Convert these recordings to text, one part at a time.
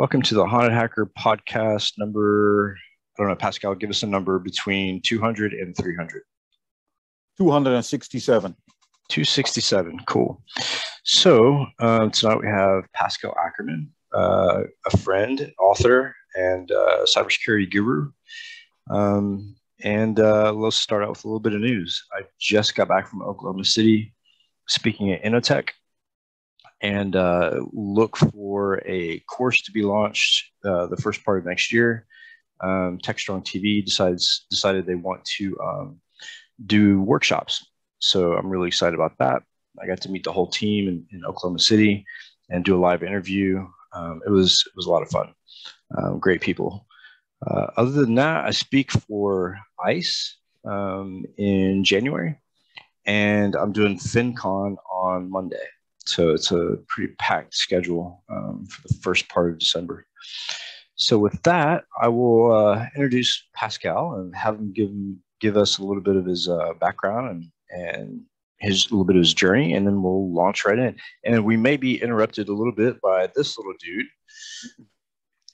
Welcome to the Haunted Hacker podcast number, I don't know, Pascal, give us a number between 200 and 300. 267. 267, cool. So tonight we have Pascal Ackerman, a friend, author, and cybersecurity guru. Let's start out with a little bit of news. I just got back from Oklahoma City speaking at Innotech, and look for a course to be launched the first part of next year. TechStrong TV decided they want to do workshops. So I'm really excited about that. I got to meet the whole team in Oklahoma City and do a live interview. It was a lot of fun. Great people. Other than that, I speak for ICE in January, and I'm doing FinCon on Monday. So it's a pretty packed schedule for the first part of December. So with that, I will introduce Pascal and have him give us a little bit of his background and his little bit of his journey, and then we'll launch right in. And we may be interrupted a little bit by this little dude,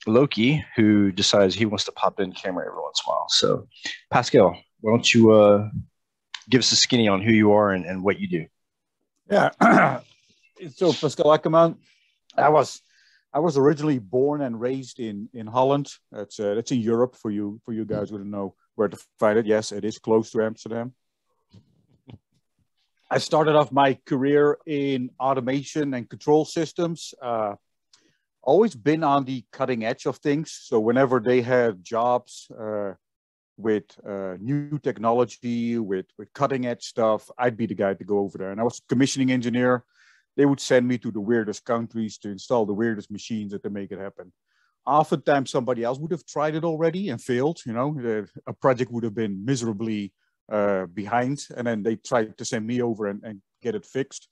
Loki, who decides he wants to pop in camera every once in a while. So Pascal, why don't you give us a skinny on who you are and what you do? Yeah. So Pascal Ackerman, I was originally born and raised in Holland. That's in Europe for you guys who don't know where to find it. Yes, it is close to Amsterdam. I started off my career in automation and control systems. Always been on the cutting edge of things. So whenever they had jobs with new technology, with cutting edge stuff, I'd be the guy to go over there. And I was a commissioning engineer. They would send me to the weirdest countries to install the weirdest machines that to make it happen. Oftentimes somebody else would have tried it already and failed. You know, a project would have been miserably behind, and then they tried to send me over and get it fixed.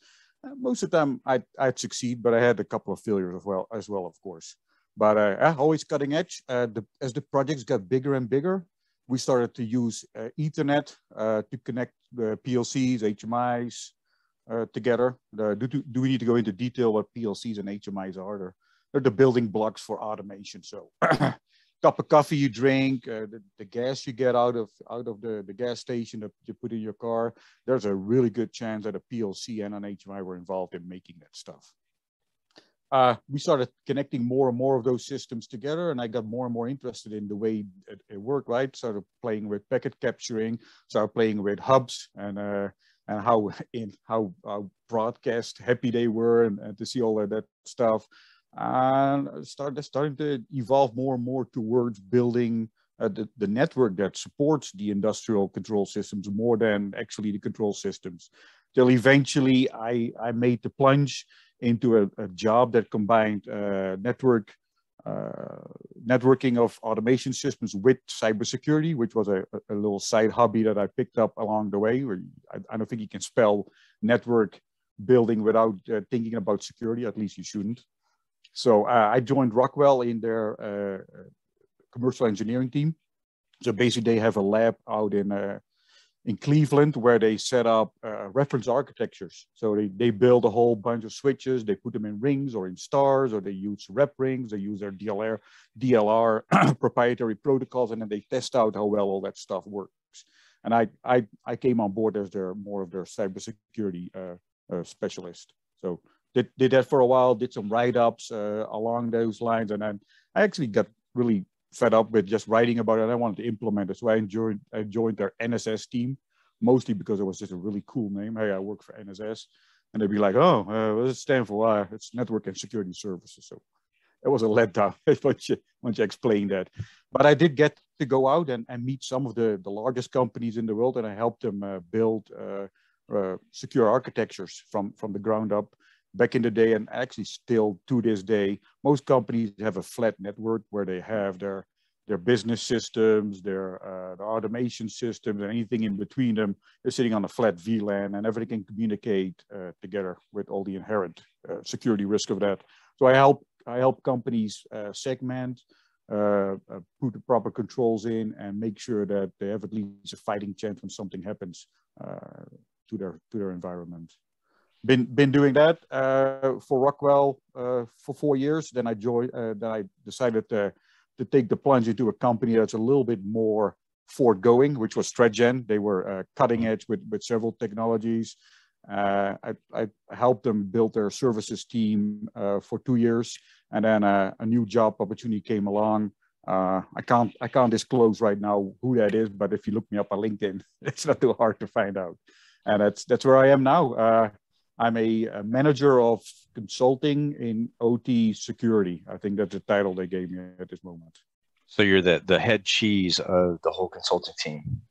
Most of the time I'd succeed, but I had a couple of failures as well, of course. But always cutting edge. As the projects got bigger and bigger, we started to use Ethernet to connect the PLCs, HMIs, together. Do we need to go into detail what PLCs and HMIs are? They're the building blocks for automation. So cup of coffee you drink, the gas you get out of the gas station that you put in your car, there's a really good chance that a PLC and an HMI were involved in making that stuff. We started connecting more and more of those systems together, and I got more and more interested in the way it worked, right? Started playing with packet capturing, started playing with hubs, and how broadcast happy they were, and to see all of that stuff, and starting to evolve more and more towards building the network that supports the industrial control systems more than actually the control systems. Till eventually I made the plunge into a job that combined networking of automation systems with cybersecurity, which was a little side hobby that I picked up along the way. I don't think you can spell network building without thinking about security, at least you shouldn't. So I joined Rockwell in their commercial engineering team. So basically they have a lab out in Cleveland where they set up reference architectures. So they build a whole bunch of switches, they put them in rings or in stars, or they use rep rings, they use their DLR proprietary protocols, and then they test out how well all that stuff works. And I came on board as more of their cybersecurity specialist. So did that for a while, did some write-ups along those lines, and then I actually got really fed up with just writing about it. I wanted to implement it. So I joined their NSS team, mostly because it was just a really cool name. Hey, I work for NSS. And they'd be like, oh, what does it stand for? It's Network and Security Services. So it was a letdown once you explain that. But I did get to go out and meet some of the largest companies in the world, and I helped them build secure architectures from the ground up. Back in the day, and actually still to this day, most companies have a flat network where they have their business systems, their automation systems, and anything in between them is sitting on a flat VLAN, and everything can communicate together with all the inherent security risk of that. So I help companies segment, put the proper controls in, and make sure that they have at least a fighting chance when something happens to their environment. been doing that for Rockwell for 4 years. Then I joined. Then I decided to take the plunge into a company that's a little bit more forward-going, which was StratGen. They were cutting edge with several technologies. I helped them build their services team for 2 years, and then a new job opportunity came along. I can't disclose right now who that is, but if you look me up on LinkedIn, it's not too hard to find out. And that's where I am now. I'm a manager of consulting in OT security. I think that's the title they gave me at this moment. So you're the head cheese of the whole consulting team.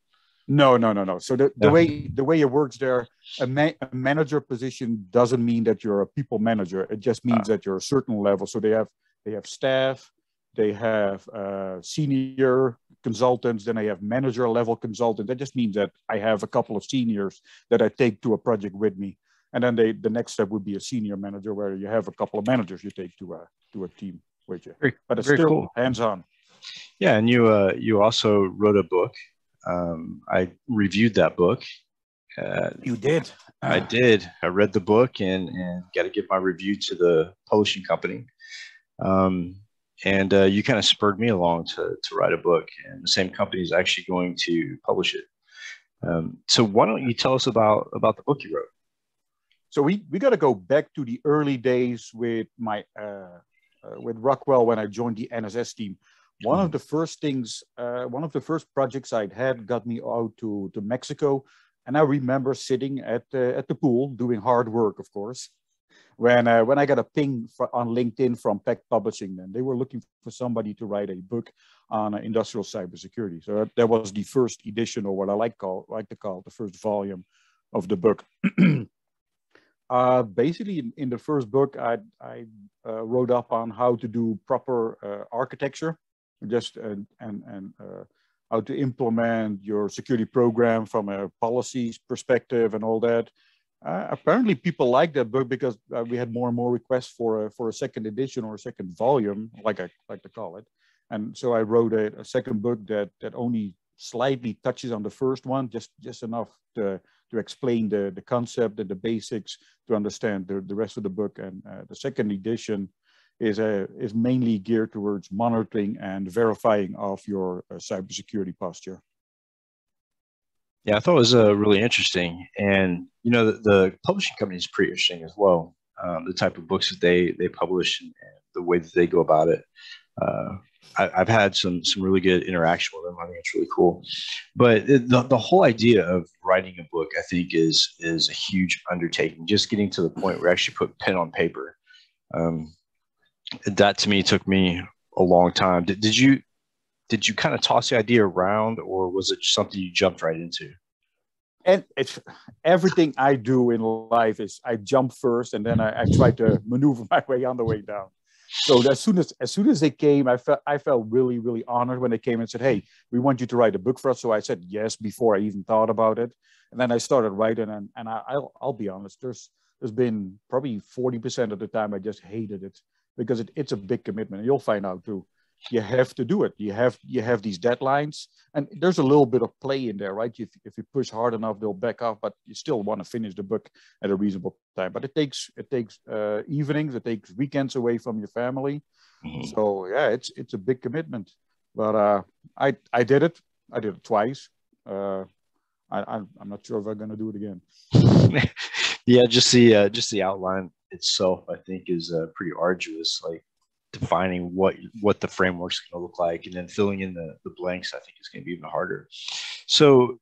No. So the way it works there, a manager position doesn't mean that you're a people manager. It just means that you're a certain level. So they have staff, they have senior consultants, then I have manager level consultants. That just means that I have a couple of seniors that I take to a project with me. And then the next step would be a senior manager, where you have a couple of managers you take to a team with you. But it's still cool. Hands-on. Yeah, and you also wrote a book. I reviewed that book. You did? I did. I read the book and got to give my review to the publishing company. And you kind of spurred me along to write a book, and the same company is actually going to publish it. So why don't you tell us about the book you wrote? So we got to go back to the early days with my with Rockwell when I joined the NSS team. One of the first things, one of the first projects I'd had got me out to Mexico, and I remember sitting at the pool doing hard work, of course, when I got a ping on LinkedIn from Peck Publishing. Then they were looking for somebody to write a book on industrial cybersecurity. So that was the first edition, or what I like to call the first volume of the book. Basically, in the first book, I wrote up on how to do proper architecture, just and how to implement your security program from a policies perspective and all that. Apparently, people liked that book because we had more and more requests for a second edition or a second volume, like I like to call it. And so I wrote a second book that only slightly touches on the first one, just enough to explain the concept and the basics to understand the rest of the book. And the second edition is mainly geared towards monitoring and verifying of your cybersecurity posture. Yeah, I thought it was really interesting. And, you know, the publishing company is pretty interesting as well. The type of books that they publish and the way that they go about it. I've had some really good interaction with them. I think it's really cool. But the whole idea of writing a book, I think, is a huge undertaking. Just getting to the point where I actually put pen on paper. That to me took me a long time. Did you kind of toss the idea around, or was it something you jumped right into? And it's everything I do in life is I jump first, and then I try to maneuver my way on the way down. So as soon as they came, I felt really, really honored when they came and said, "Hey, we want you to write a book for us." So I said yes before I even thought about it, and then I started writing. And I'll be honest, there's been probably 40% of the time I just hated it because it's a big commitment. And you'll find out too. You have to do it. You have these deadlines, and there's a little bit of play in there, right? If you push hard enough, they'll back off, but you still want to finish the book at a reasonable time. But it takes evenings, it takes weekends away from your family. Mm-hmm. So yeah, it's a big commitment. But I did it. I did it twice. I'm not sure if I'm gonna do it again. Yeah, just the outline itself, I think, is pretty arduous. Like, defining what the framework's going to look like, and then filling in the blanks, I think, is going to be even harder. So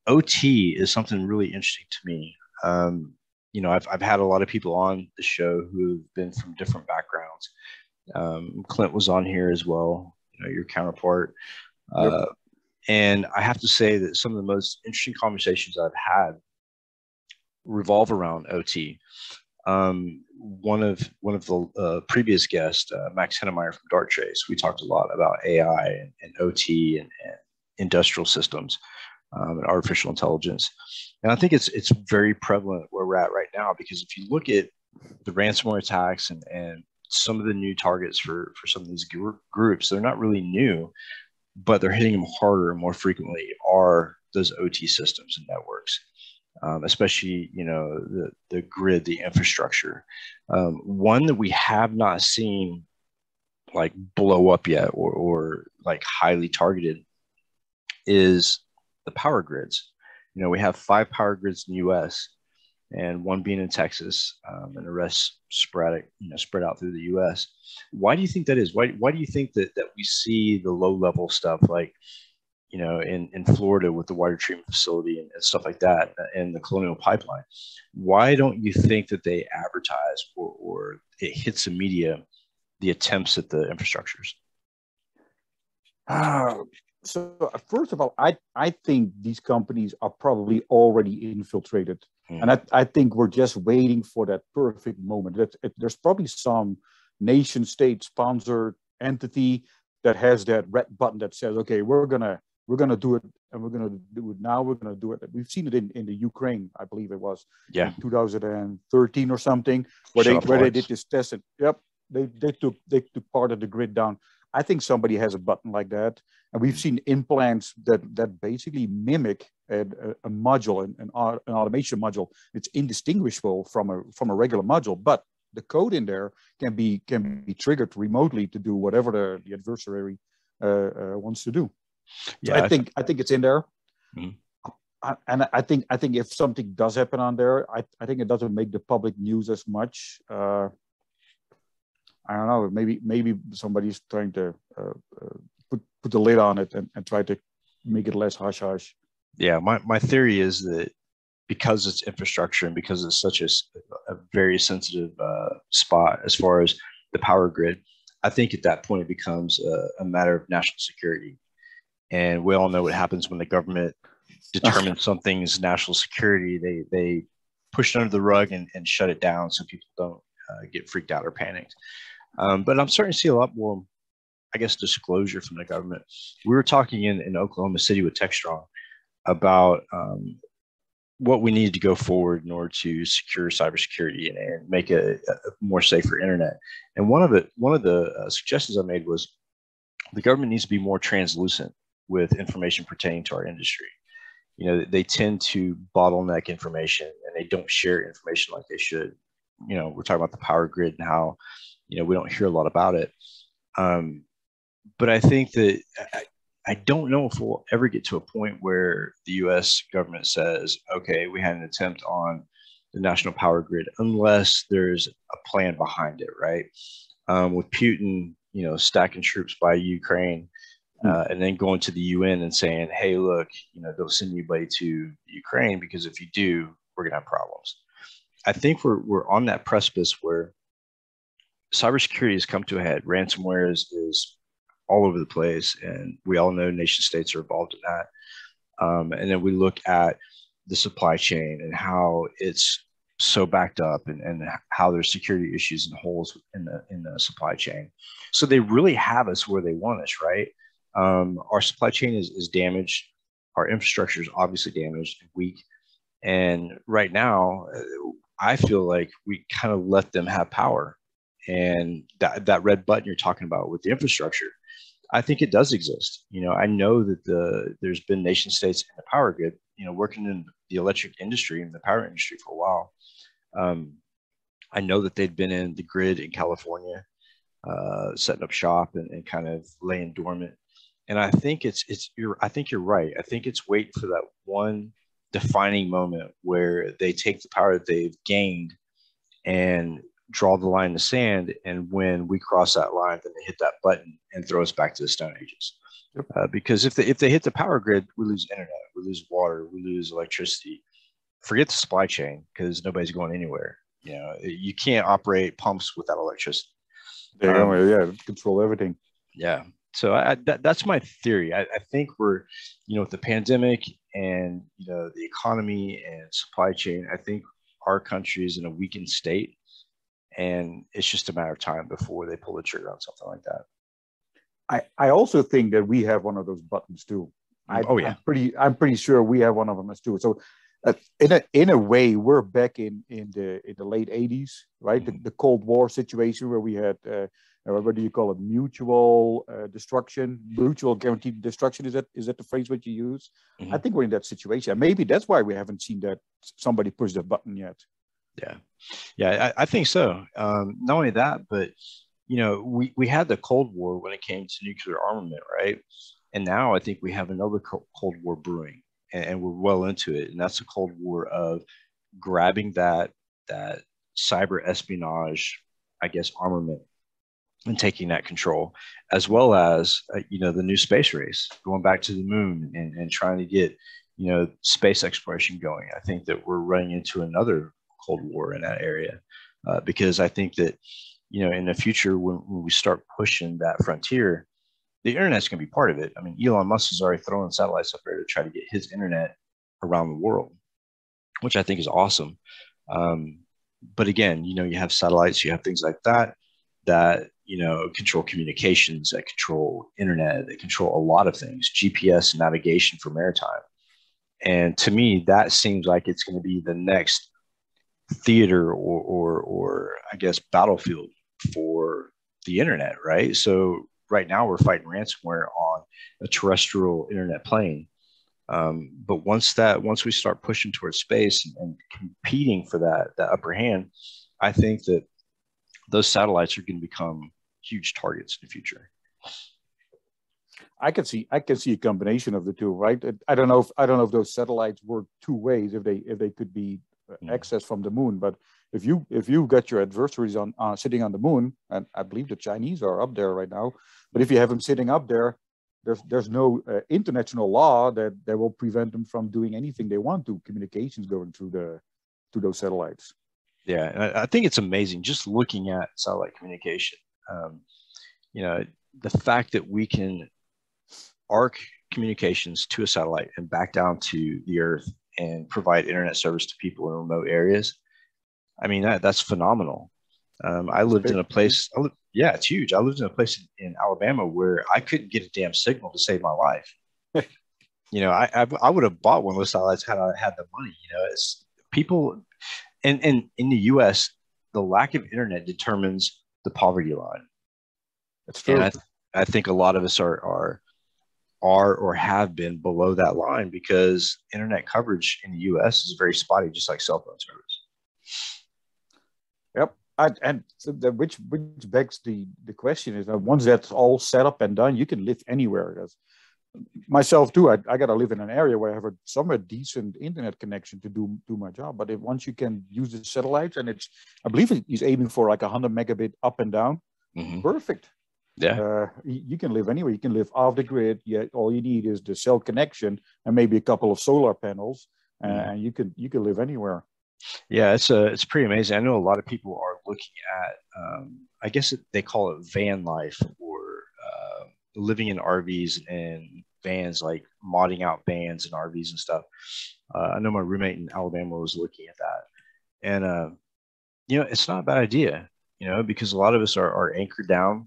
OT is something really interesting to me. You know, I've had a lot of people on the show who've been from different backgrounds. Clint was on here as well, you know, your counterpart. Yep. And I have to say that some of the most interesting conversations I've had revolve around OT. One of the previous guests, Max Hennemeyer from Darktrace, we talked a lot about AI and OT and industrial systems and artificial intelligence. And I think it's very prevalent where we're at right now, because if you look at the ransomware attacks and some of the new targets for some of these groups, they're not really new, but they're hitting them harder and more frequently are those OT systems and networks. especially, the grid, the infrastructure. One that we have not seen like blow up yet, or like highly targeted, is the power grids. We have 5 power grids in the U.S. and one being in Texas, and the rest sporadic, spread out through the U.S. Why do you think that is? Why do you think that we see the low level stuff, like, in Florida with the water treatment facility and stuff like that, and the Colonial Pipeline? Why don't you think that they advertise, or it hits the media, the attempts at the infrastructures? So first of all, I think these companies are probably already infiltrated. And I think we're just waiting for that perfect moment. There's probably some nation state sponsored entity that has that red button that says, okay, we're gonna do it, and we're gonna do it now. We're gonna do it. We've seen it in the Ukraine, I believe it was, in 2013 or something, where they did this testing. Yep, they took part of the grid down. I think somebody has a button like that, and we've seen implants that basically mimic a module, an automation module. It's indistinguishable from a regular module, but the code in there can be triggered remotely to do whatever the adversary wants to do. Yeah, I think it's in there. And I think if something does happen on there, I think it doesn't make the public news as much. I don't know. Maybe somebody's trying to put the lid on it and try to make it less hush hush. Yeah, my theory is that because it's infrastructure and because it's such a very sensitive spot as far as the power grid, I think at that point it becomes a matter of national security. And we all know what happens when the government determines something's national security. They push it under the rug and shut it down so people don't get freaked out or panicked. But I'm starting to see a lot more, I guess, disclosure from the government. We were talking in Oklahoma City with TechStrong about what we need to go forward in order to secure cybersecurity and make a more safer internet. And one of the suggestions I made was the government needs to be more translucent with information pertaining to our industry. They tend to bottleneck information and they don't share information like they should. We're talking about the power grid and how, we don't hear a lot about it. But I think that I don't know if we'll ever get to a point where the U.S. government says, okay, we had an attempt on the national power grid, unless there's a plan behind it, right? With Putin, stacking troops by Ukraine, and then going to the UN and saying, hey, look, don't send anybody to Ukraine, because if you do, we're going to have problems. I think we're on that precipice where cybersecurity has come to a head. Ransomware is all over the place, and we all know nation states are involved in that. And then we look at the supply chain and how it's so backed up, and how there's security issues and holes in the supply chain. So they really have us where they want us, right? Our supply chain is damaged. Our infrastructure is obviously damaged and weak. And right now, I feel like we kind of let them have power. And that red button you're talking about with the infrastructure, I think it does exist. I know that there's been nation states in the power grid, working in the electric industry and the power industry for a while. I know that they'd been in the grid in California, setting up shop and kind of laying dormant. And I think I think you're right. I think it's waiting for that one defining moment where they take the power that they've gained and draw the line in the sand. And when we cross that line, then they hit that button and throw us back to the Stone Ages. Because if they hit the power grid, we lose internet, we lose water, we lose electricity. Forget the supply chain, because nobody's going anywhere. You can't operate pumps without electricity. Control everything. Yeah. So that's my theory. I think we're, with the pandemic and, the economy and supply chain, I think our country is in a weakened state, and it's just a matter of time before they pull the trigger on something like that. I also think that we have one of those buttons too. I'm pretty sure we have one of them as too. So in a way, we're back in the late 80s, right? The Cold War situation where we had what do you call it? Mutual destruction, mutual guaranteed destruction. Is that the phrase what you use? Mm-hmm. I think we're in that situation. Maybe that's why we haven't seen that somebody push the button yet. Yeah, I think so. Not only that, but we had the Cold War when it came to nuclear armament, right? And now I think we have another Cold War brewing, and we're well into it. And that's the Cold War of grabbing that cyber espionage, I guess, armament, and taking that control, as well as the new space race, going back to the moon and trying to get space exploration going. I think that we're running into another Cold War in that area, because I think that in the future when we start pushing that frontier, the internet's going to be part of it. I mean, Elon Musk is already throwing satellites up there to try to get his internet around the world, which I think is awesome. But again, you have satellites, you have things like that control communications, that control internet, that control a lot of things, GPS navigation for maritime. And to me, that seems like it's going to be the next theater or I guess battlefield for the internet, right? So right now we're fighting ransomware on a terrestrial internet plane. But once we start pushing towards space and competing for that upper hand, I think that those satellites are going to become huge targets in the future. I can see a combination of the two, right? I don't know if those satellites work two ways, if they could be accessed from the moon. But if you got your adversaries on sitting on the moon, and I believe the Chinese are up there right now, but if you have them sitting up there, there's no international law that will prevent them from doing anything they want to. Communications going through those satellites. Yeah, I think it's amazing just looking at satellite communication. The fact that we can arc communications to a satellite and back down to the Earth and provide internet service to people in remote areas. I mean, that's phenomenal. I lived in a place. Yeah, it's huge. I lived in a place in Alabama where I couldn't get a damn signal to save my life. I would have bought one of those satellites had I had the money. It's people, and in the U.S., the lack of internet determines the poverty line. That's true. And I think a lot of us are or have been below that line because internet coverage in the U.S. is very spotty, just like cell phone service. Yep. Which begs the question is that once that's all set up and done, you can live anywhere. Because myself too, I got to live in an area where I have a somewhat decent internet connection to do my job. But once you can use the satellites, and I believe he's aiming for like 100 megabit up and down. Mm-hmm. Perfect. Yeah. You can live anywhere. You can live off the grid. Yeah, all you need is the cell connection and maybe a couple of solar panels, and you can live anywhere. Yeah, it's pretty amazing. I know a lot of people are looking at, I guess they call it van life, or living in RVs and vans, like modding out vans and RVs and stuff. I know my roommate in Alabama was looking at that, and it's not a bad idea, because a lot of us are anchored down.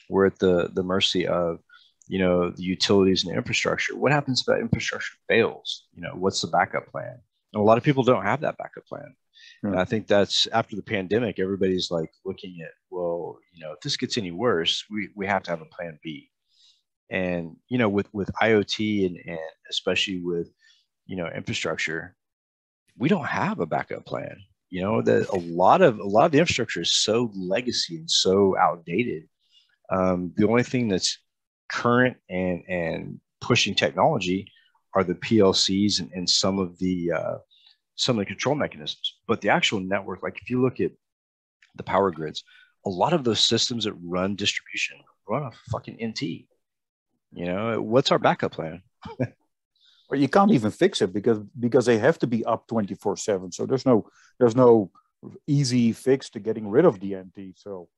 We're at the mercy of, the utilities and the infrastructure. What happens if that infrastructure fails? What's the backup plan? And a lot of people don't have that backup plan. Yeah. And I think that's after the pandemic, everybody's like looking at, well, if this gets any worse, we have to have a plan B. And, with IoT and especially with, infrastructure, we don't have a backup plan. That a lot of the infrastructure is so legacy and so outdated. The only thing that's current and pushing technology are the PLCs and some of the control mechanisms. But the actual network, like if you look at the power grids, a lot of those systems that run distribution run a fucking NT. What's our backup plan? Well, you can't even fix it because they have to be up 24/7. So there's no easy fix to getting rid of the NT. So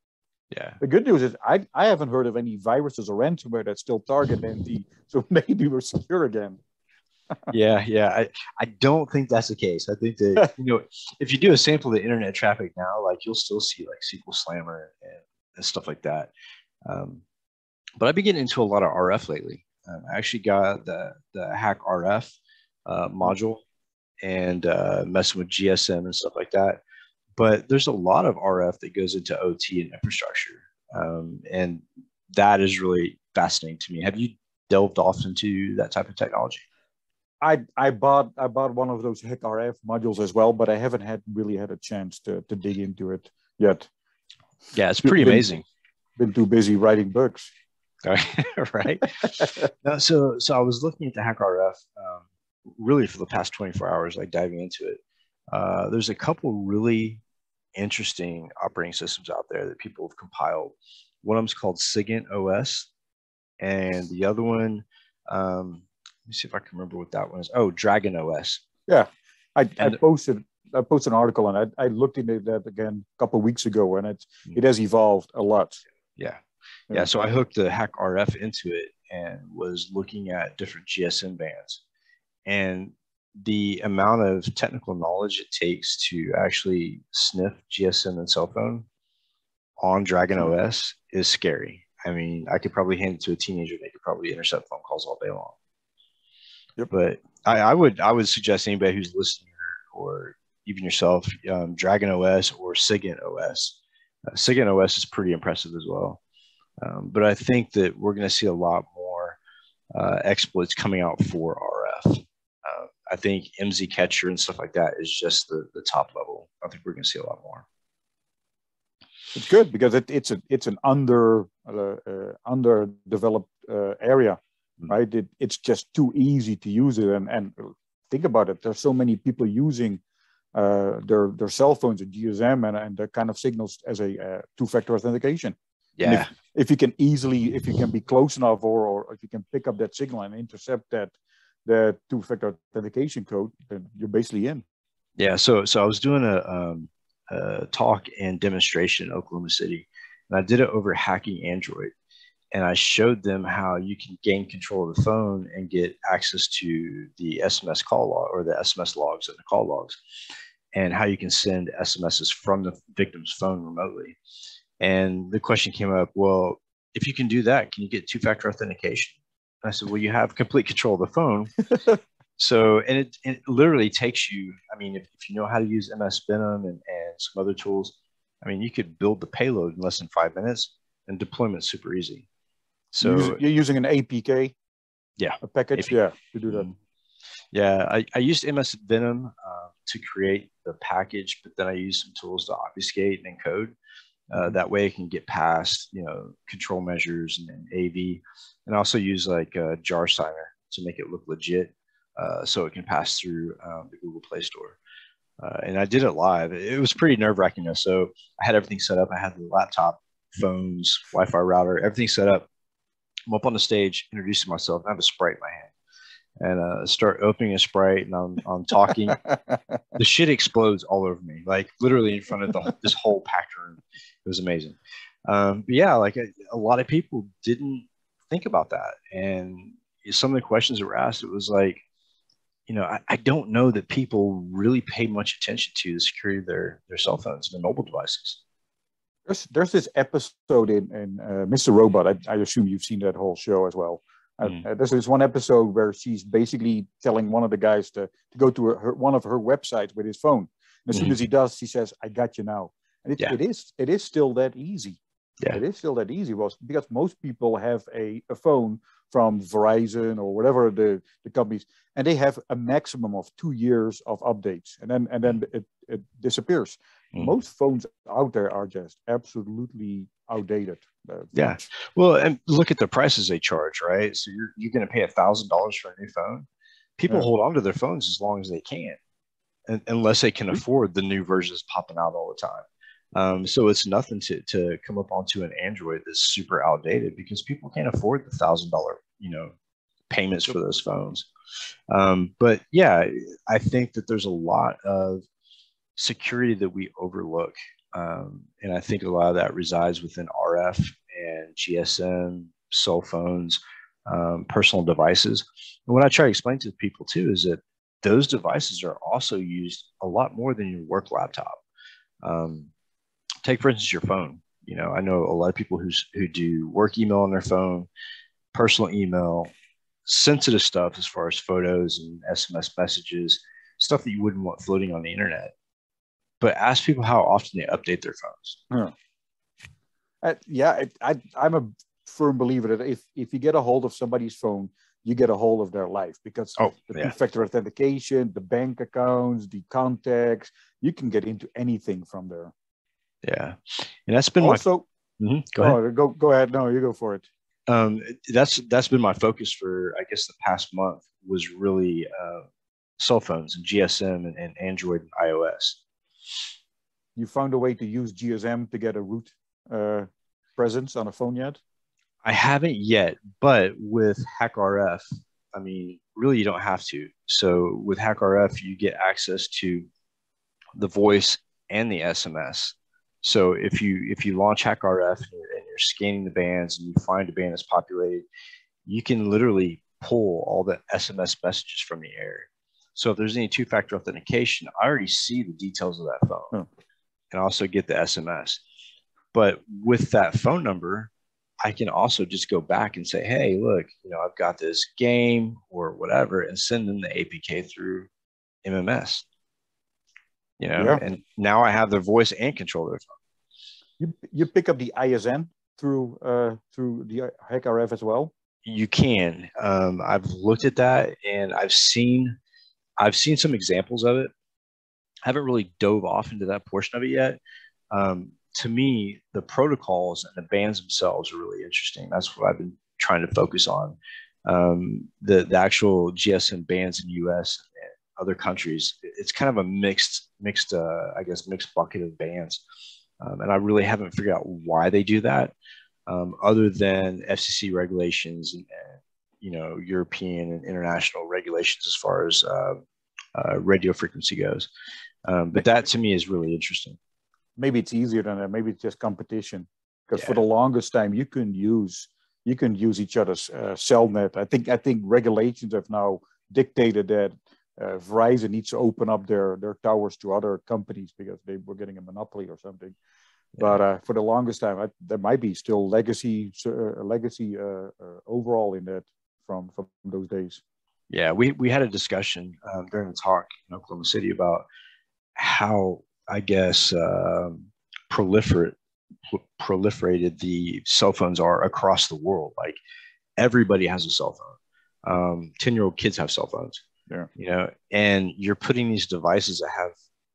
yeah, the good news is I haven't heard of any viruses or ransomware that still target NT. So maybe we're secure again. Yeah. I don't think that's the case. I think that, if you do a sample of the internet traffic now, like you'll still see like SQL Slammer and stuff like that. But I've been getting into a lot of RF lately. I actually got the Hack RF module and messing with GSM and stuff like that. But there's a lot of RF that goes into OT and infrastructure. And that is really fascinating to me. Have you delved off into that type of technology? I bought one of those HackRF modules as well, but I haven't really had a chance to dig into it yet. Yeah, it's pretty amazing. Been too busy writing books. Right. No, so I was looking at the HackRF really for the past 24 hours, like diving into it. There's a couple really interesting operating systems out there that people have compiled. One of them is called SIGINT OS, and the other one, let me see if I can remember what that one is. Oh, Dragon OS. Yeah, I posted an article and I looked into that again a couple of weeks ago, and it has evolved a lot. Yeah. So I hooked the HackRF into it and was looking at different GSM bands, and the amount of technical knowledge it takes to actually sniff GSM and cell phone on Dragon OS is scary. I mean, I could probably hand it to a teenager; they could probably intercept phone calls all day long. Yep. But I would suggest anybody who's listening or even yourself, Dragon OS or SIGINT OS. SIGINT OS is pretty impressive as well. But I think that we're going to see a lot more exploits coming out for RF. I think MZ Catcher and stuff like that is just the top level. I think we're going to see a lot more. It's good because it's an underdeveloped area, right? It's just too easy to use it, and think about it. There's so many people using their cell phones and GSM and that kind of signals as a two-factor authentication. Yeah. If you can be close enough, or if you can pick up that signal and intercept that two-factor authentication code, then you're basically in. Yeah. So I was doing a talk and demonstration in Oklahoma City, and I did it over hacking Android. And I showed them how you can gain control of the phone and get access to the SMS call log or the SMS logs and the call logs, and how you can send SMSs from the victim's phone remotely. And the question came up, well, if you can do that, can you get two-factor authentication? And I said, well, you have complete control of the phone. So, and it literally takes you, I mean, if you know how to use MS Venom and some other tools, I mean, you could build the payload in less than 5 minutes, and deployment's super easy. So you're using an APK? Yeah. A package? APK. Yeah, to do that. Yeah, I used MS Venom to create the package, but then I used some tools to obfuscate and encode. That way it can get past, control measures and AV, and also use like a jar signer to make it look legit. So it can pass through the Google Play Store. And I did it live. It was pretty nerve-wracking. So I had everything set up. I had the laptop, phones, Wi-Fi router, everything set up. I'm up on the stage, introducing myself. I have a Sprite in my hand, and start opening a Sprite, and I'm talking. The shit explodes all over me, like literally in front of this whole packed room. It was amazing. But yeah, like a lot of people didn't think about that. And some of the questions that were asked, it was like, I don't know that people really pay much attention to the security of their cell phones and their mobile devices. There's this episode in Mr. Robot. I assume you've seen that whole show as well. There's this one episode where she's basically telling one of the guys to go to one of her websites with his phone. And as soon as he does, she says, "I got you now." And it is still that easy. Yeah. It is still that easy, because most people have a phone from Verizon or whatever the companies, and they have a maximum of 2 years of updates, and then it disappears. Most phones out there are just absolutely outdated. Yeah. Well, and look at the prices they charge, right? So you're going to pay $1,000 for a new phone. People hold on to their phones as long as they can, unless they can afford the new versions popping out all the time. So it's nothing to come up onto an Android that's super outdated, because people can't afford the $1,000, payments for those phones. But yeah, I think that there's a lot of security that we overlook. And I think a lot of that resides within RF and GSM, cell phones, personal devices. And what I try to explain to people too is that those devices are also used a lot more than your work laptop. Take, for instance, your phone. I know a lot of people who do work email on their phone, personal email, sensitive stuff as far as photos and SMS messages, stuff that you wouldn't want floating on the internet. But ask people how often they update their phones. I'm a firm believer that if you get a hold of somebody's phone, you get a hold of their life, because the two-factor authentication, the bank accounts, the contacts, you can get into anything from there. Yeah, and that's been also. Go ahead. Go ahead. No, you go for it. That's been my focus for, I guess, the past month, was really cell phones and GSM and Android and iOS. You found a way to use GSM to get a root presence on a phone yet? I haven't yet, but with HackRF, I mean, really, you don't have to. So with HackRF, you get access to the voice and the SMS. So if you launch HackRF and you're scanning the bands and you find a band that's populated, you can literally pull all the SMS messages from the air. So if there's any two-factor authentication, I already see the details of that phone and also get the SMS. But with that phone number, I can also just go back and say, hey, look, I've got this game or whatever, and send them the APK through MMS. And now I have their voice and control their phone. You pick up the ISN through the HackRF as well? You can. I've looked at that, and I've seen some examples of it. I haven't really dove off into that portion of it yet. To me, the protocols and the bands themselves are really interesting. That's what I've been trying to focus on. The actual GSM bands in the US and other countries, it's kind of a mixed bucket of bands. And I really haven't figured out why they do that, other than FCC regulations and European and international regulations as far as radio frequency goes. But that to me is really interesting. Maybe it's easier than that. Maybe it's just competition, because for the longest time you can use each other's cell net. I think regulations have now dictated that Verizon needs to open up their towers to other companies because they were getting a monopoly or something. But for the longest time, there might be still legacy overall in that from those days. Yeah, we had a discussion during the talk in Oklahoma City about how, I guess, proliferated the cell phones are across the world. Like, everybody has a cell phone. 10-year-old kids have cell phones. Yeah. And you're putting these devices that have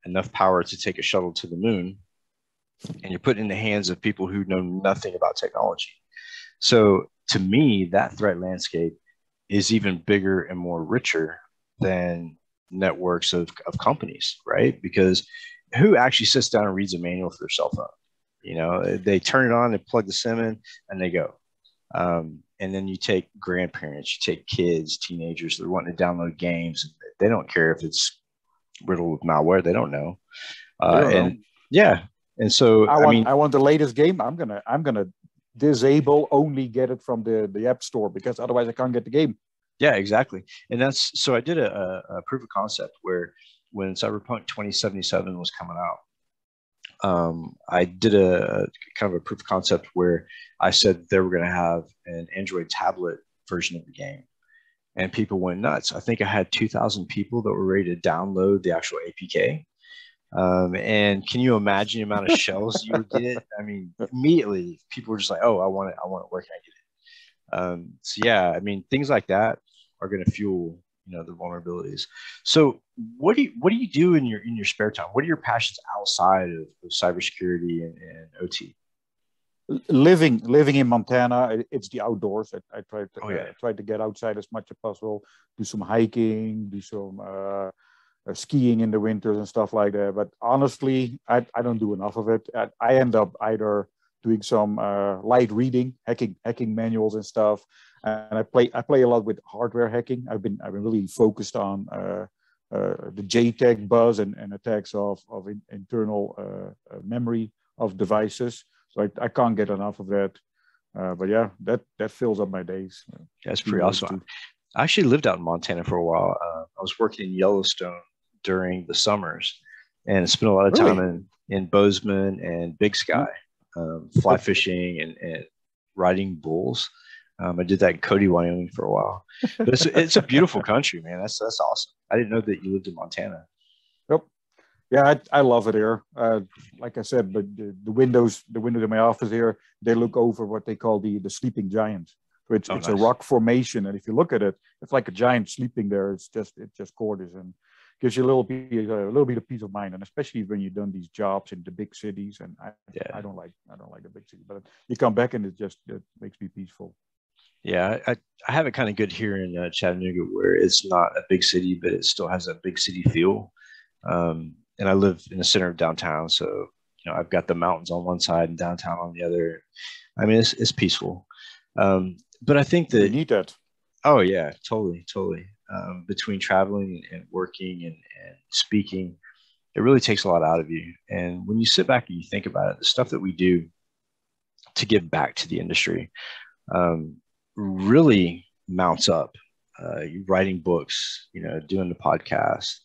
enough power to take a shuttle to the moon, and you're putting in the hands of people who know nothing about technology. So to me, that threat landscape is even bigger and more richer than networks of companies, right? Because who actually sits down and reads a manual for their cell phone? They turn it on, they plug the SIM in, and they go. And then you take grandparents, you take kids, teenagers, they're wanting to download games. They don't care if it's riddled with malware. They don't know. And so I want the latest game. I'm gonna disable, only get it from the App Store, because otherwise I can't get the game. Yeah, exactly. And so I did a proof of concept where, when Cyberpunk 2077 was coming out, I did a kind of a proof of concept where I said they were going to have an Android tablet version of the game, and people went nuts. I think I had 2,000 people that were ready to download the actual APK. And can you imagine the amount of shells you would get? I mean, immediately people were just like, "Oh, I want it. Where can I get it?" So yeah, I mean, things like that are going to fuel the vulnerabilities. So what do you do in your spare time? What are your passions outside of cybersecurity and OT? Living in Montana, it's the outdoors. I try to get outside as much as possible, do some hiking, do some skiing in the winters and stuff like that. But honestly, I don't do enough of it. I end up either doing some light reading, hacking manuals and stuff. And I play a lot with hardware hacking. I've been really focused on the JTAG buzz and attacks of internal memory of devices. So I can't get enough of that. But yeah, that fills up my days. That's pretty awesome. I actually lived out in Montana for a while. I was working in Yellowstone during the summers, and spent a lot of time in Bozeman and Big Sky, fly fishing and riding bulls. I did that in Cody, Wyoming for a while. But it's a beautiful country, man. That's awesome. I didn't know that you lived in Montana. Yep. Yeah, I love it here. Like I said, but the windows in my office here, they look over what they call the sleeping giant. So Oh, it's a nice. rock formation, and if you look at it, it's like a giant sleeping there. It's just gorgeous and gives you a little bit of peace of mind, and especially when you've done these jobs in the big cities. And Yeah. I don't like the big city, but you come back and it makes me peaceful. Yeah. I have it kind of good here in Chattanooga where it's not a big city, but it still has a big city feel. And I live in the center of downtown. So, I've got the mountains on one side and downtown on the other. I mean, it's peaceful. But I think We that, need that. oh, yeah, totally, totally. Between traveling and working and speaking, it really takes a lot out of you. And when you sit back and you think about it, the stuff that we do to give back to the industry um, really mounts up. You writing books, doing the podcast.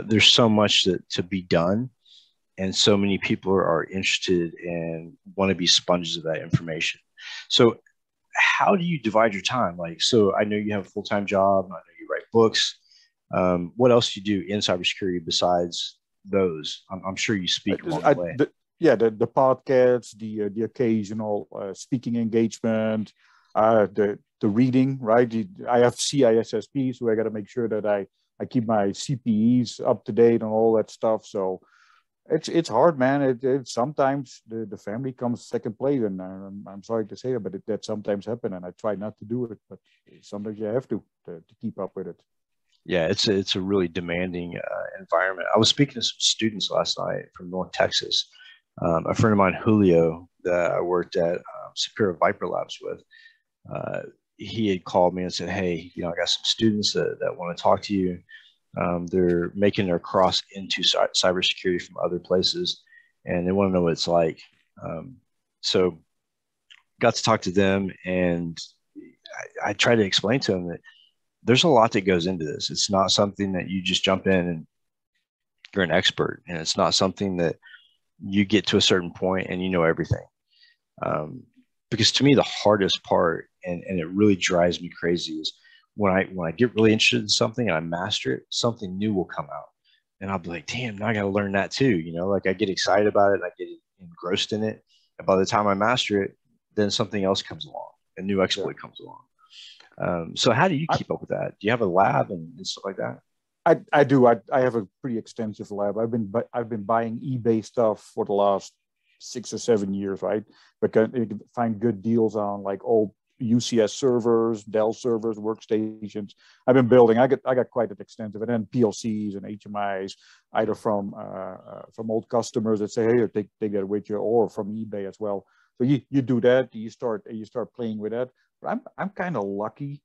There's so much to be done, and so many people are interested and want to be sponges of that information. So, how do you divide your time? Like, so I know you have a full time job. I know you write books. What else do you do in cybersecurity besides those? I'm sure you speak along the way. The podcasts, the occasional speaking engagement, the reading, right? I have CISSP, so I got to make sure that I keep my CPEs up to date and all that stuff. So it's hard, man. It sometimes the family comes second place, and I'm sorry to say that, but that sometimes happen, and I try not to do it, but sometimes you have to keep up with it. Yeah, it's a really demanding environment. I was speaking to some students last night from North Texas. A friend of mine, Julio, that I worked at Superior Viper Labs with, uh, he had called me and said, "Hey, I got some students that want to talk to you. They're making their cross into cybersecurity from other places, and they want to know what it's like." So, got to talk to them, and I tried to explain to them that there's a lot that goes into this. It's not something that you just jump in and you're an expert, and it's not something that you get to a certain point and you know everything. Um, because to me, the hardest part, and it really drives me crazy, is when I get really interested in something and I master it, something new will come out, and I'll be like, damn, now I got to learn that too. Like I get excited about it, and I get engrossed in it, and by the time I master it, then something else comes along, a new Yeah. exploit comes along. So how do you I, keep up with that? Do you have a lab and stuff like that? I do. I have a pretty extensive lab. I've been buying eBay stuff for the last 6 or 7 years, right? Because you can find good deals on like old UCS servers, Dell servers, workstations. I've been building. I got quite an extensive, and then PLCs and HMIs, either from old customers that say, "Hey, take that with you," or from eBay as well. So you do that. You start playing with that. But I'm kind of lucky.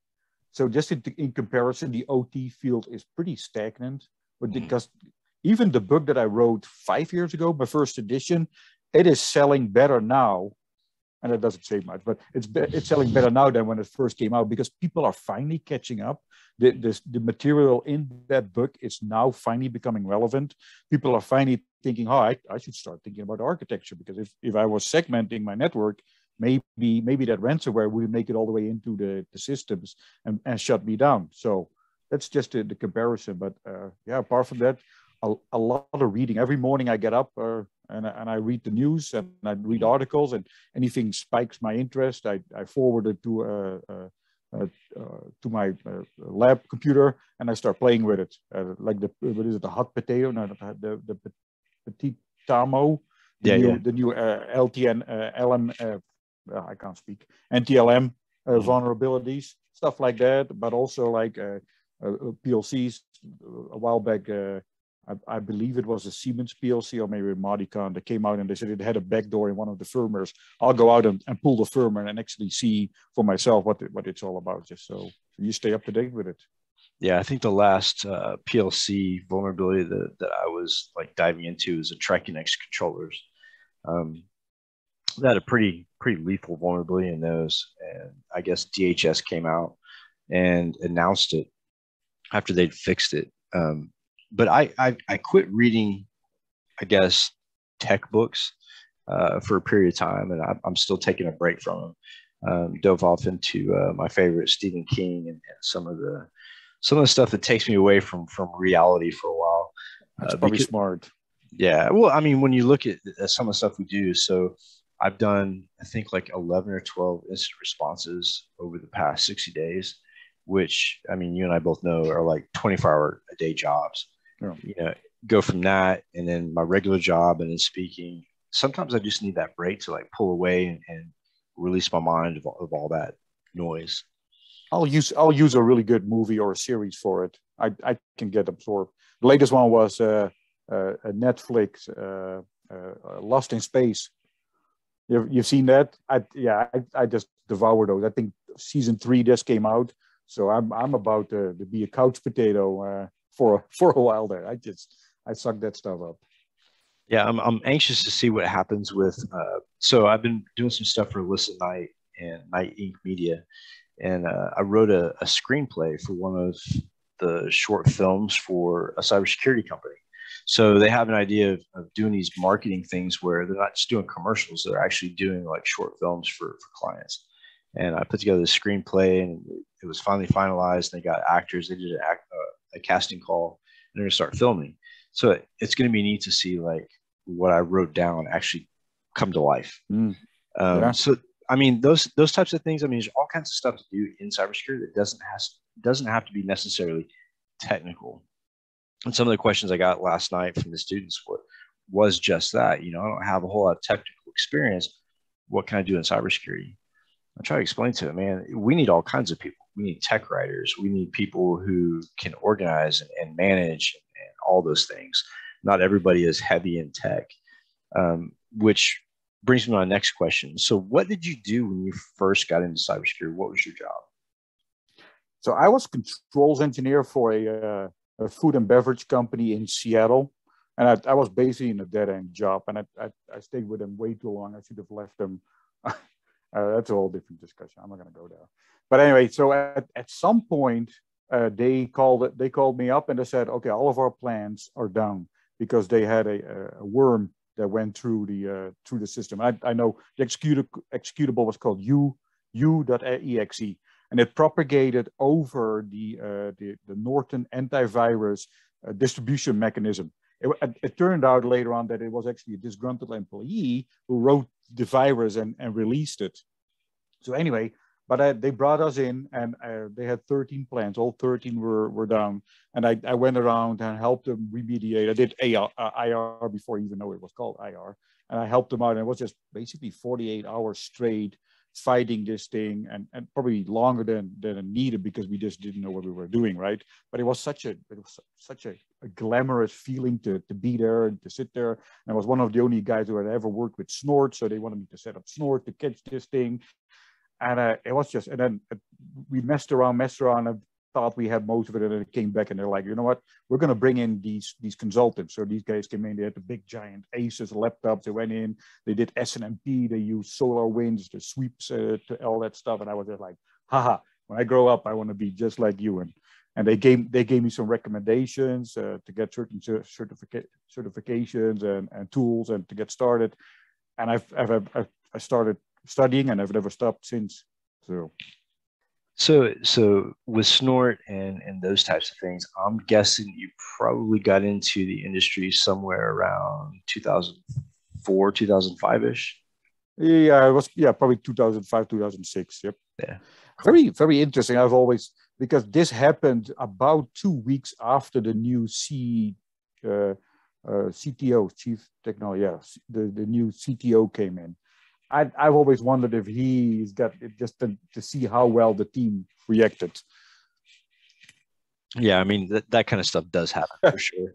So just in comparison, the OT field is pretty stagnant. But because even the book that I wrote 5 years ago, my first edition, it is selling better now. And it doesn't say much, but it's selling better now than when it first came out because people are finally catching up. The material in that book is now finally becoming relevant. People are finally thinking, oh, I should start thinking about architecture because if I was segmenting my network, maybe that ransomware would make it all the way into the systems and shut me down. So that's just the comparison. But yeah, apart from that, a lot of reading. Every morning I get up and I read the news and I read articles, and anything spikes my interest, I forward it to my lab computer and I start playing with it. Like what is it, the hot potato? No, the petit tamo, Yeah, yeah. the new LTN LM. I can't speak. NTLM vulnerabilities, stuff like that, but also like PLCs. A while back, I believe it was a Siemens PLC or maybe a Modicon that came out and they said it had a backdoor in one of the firmwares. I'll go out and pull the firmware and actually see for myself what it's all about, just so you stay up to date with it. Yeah, I think the last PLC vulnerability that I was like diving into is a Triconex controllers. They had a pretty lethal vulnerability in those, and I guess DHS came out and announced it after they'd fixed it. But I quit reading, I guess, tech books for a period of time, and I'm still taking a break from them. Dove off into my favorite Stephen King and some of the stuff that takes me away from reality for a while. That's probably smart. Yeah. Well, I mean, when you look at some of the stuff we do, so I've done, I think, like 11 or 12 incident responses over the past 60 days, which, I mean, you and I both know are like 24-hour a day jobs. Yeah. You know, go from that and then my regular job and then speaking. Sometimes I just need that break to like pull away and release my mind of all that noise. I'll use a really good movie or a series for it. I can get absorbed. The latest one was a Netflix Lost in Space. You've seen that? I just devoured those. I think season 3 just came out, so I'm about to be a couch potato for a while there. I suck that stuff up. Yeah, I'm anxious to see what happens with. So I've been doing some stuff for Listen Night and Night Inc. Media, and I wrote a screenplay for one of the short films for a cybersecurity company. So they have an idea of doing these marketing things where they're not just doing commercials; they're actually doing like short films for clients. And I put together the screenplay, and it was finally finalized. They got actors. They did a casting call, and they're going to start filming. So it's going to be neat to see like what I wrote down actually come to life. Yeah. So I mean, those types of things. I mean, there's all kinds of stuff to do in cybersecurity that doesn't have to be necessarily technical. And some of the questions I got last night from the students was just that. You know, I don't have a whole lot of technical experience. What can I do in cybersecurity? I try to explain to them, man, we need all kinds of people. We need tech writers. We need people who can organize and manage and all those things. Not everybody is heavy in tech, which brings me to my next question. So what did you do when you first got into cybersecurity? What was your job? So I was controls engineer for a food and beverage company in Seattle. And I was basically in a dead-end job, and I stayed with them way too long. I should have left them. That's a whole different discussion. I'm not going to go there. But anyway, so at some point, they called me up and they said, okay, all of our plans are down because they had a worm that went through the system. I know the executable was called u.exe, and it propagated over the Norton antivirus distribution mechanism. It turned out later on that it was actually a disgruntled employee who wrote the virus and released it. So anyway, but they brought us in, and they had 13 plants. All 13 were down, and I went around and helped them remediate. I did IR before I even know it was called IR, and I helped them out. And it was just basically 48 hours straight fighting this thing, and probably longer than it needed because we just didn't know what we were doing, right? But it was such a glamorous feeling to be there and to sit there. And I was one of the only guys who had ever worked with Snort, so they wanted me to set up Snort to catch this thing. And it was just, and then we messed around and thought we had most of it, and then it came back and they're like, you know what, we're going to bring in these consultants. So these guys came in, they had the big giant Asus laptops, they went in, they did SNMP, they used SolarWinds, the sweeps, to all that stuff. And I was just like, haha, when I grow up, I want to be just like you. And they gave me some recommendations to get certain certifications and tools and to get started. And I started studying, and I've never stopped since. So with Snort and those types of things, I'm guessing you probably got into the industry somewhere around 2004, 2005-ish. Yeah, it was probably 2005, 2006. Yep. Yeah. Cool. Very, very interesting. I've always, because this happened about 2 weeks after the new CTO, Chief Technology, the new CTO came in. I've always wondered if he's got it just to see how well the team reacted. Yeah, I mean, that kind of stuff does happen for sure.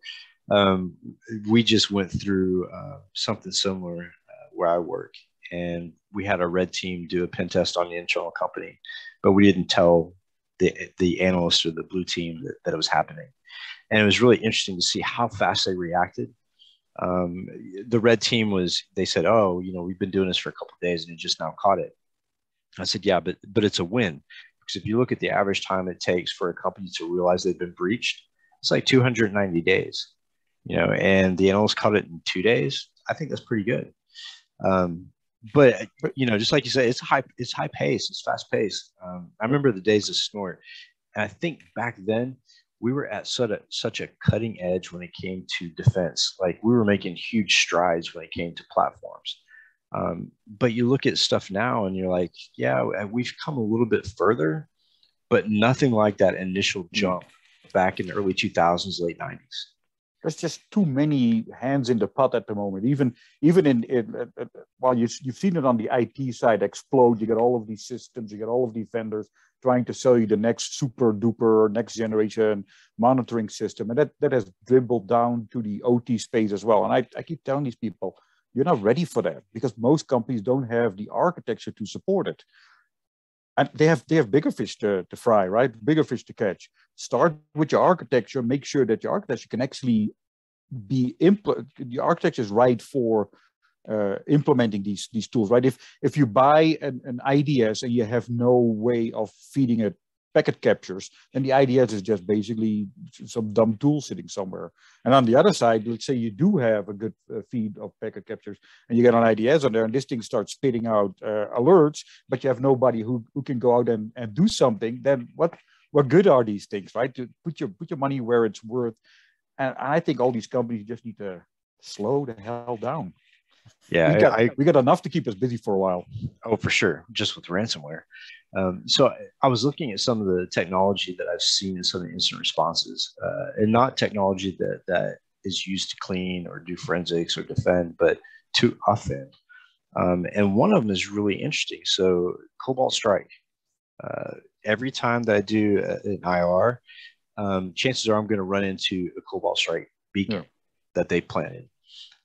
We just went through something similar where I work, and we had a red team do a pen test on the internal company, but we didn't tell the analyst or the blue team that it was happening. And it was really interesting to see how fast they reacted. The red team they said, oh, we've been doing this for a couple of days and it just now caught it. I said, yeah, but it's a win, because if you look at the average time it takes for a company to realize they've been breached, it's like 290 days, and the analyst caught it in 2 days. I think that's pretty good. But just like you said, it's high pace, it's fast paced. I remember the days of Snort, and I think back then we were at such a cutting edge when it came to defense. Like we were making huge strides when it came to platforms. But you look at stuff now and you're like, yeah, we've come a little bit further, but nothing like that initial jump back in the early 2000s, late 90s. There's just too many hands in the pot at the moment. Even while you've seen it on the IT side explode, you get all of these systems, you get all of these vendors trying to sell you the next super duper next generation monitoring system, and that has dribbled down to the OT space as well. And I keep telling these people, you're not ready for that because most companies don't have the architecture to support it. And they have bigger fish to fry, right? Bigger fish to catch. Start with your architecture. Make sure that your architecture can actually be the architecture is right for implementing these tools, right? If you buy an IDS and you have no way of feeding it packet captures, then the IDS is just basically some dumb tool sitting somewhere. And on the other side, let's say you do have a good feed of packet captures and you get an IDS on there and this thing starts spitting out alerts, but you have nobody who can go out and do something, then what good are these things, right? To put your money where it's worth. And I think all these companies just need to slow the hell down. Yeah, we got enough to keep us busy for a while. Oh, for sure. Just with ransomware. So I was looking at some of the technology that I've seen in some of the incident responses, and not technology that is used to clean or do forensics or defend, but to offend. And one of them is really interesting. So Cobalt Strike. Every time that I do an IR, chances are I'm going to run into a Cobalt Strike beacon that they planted.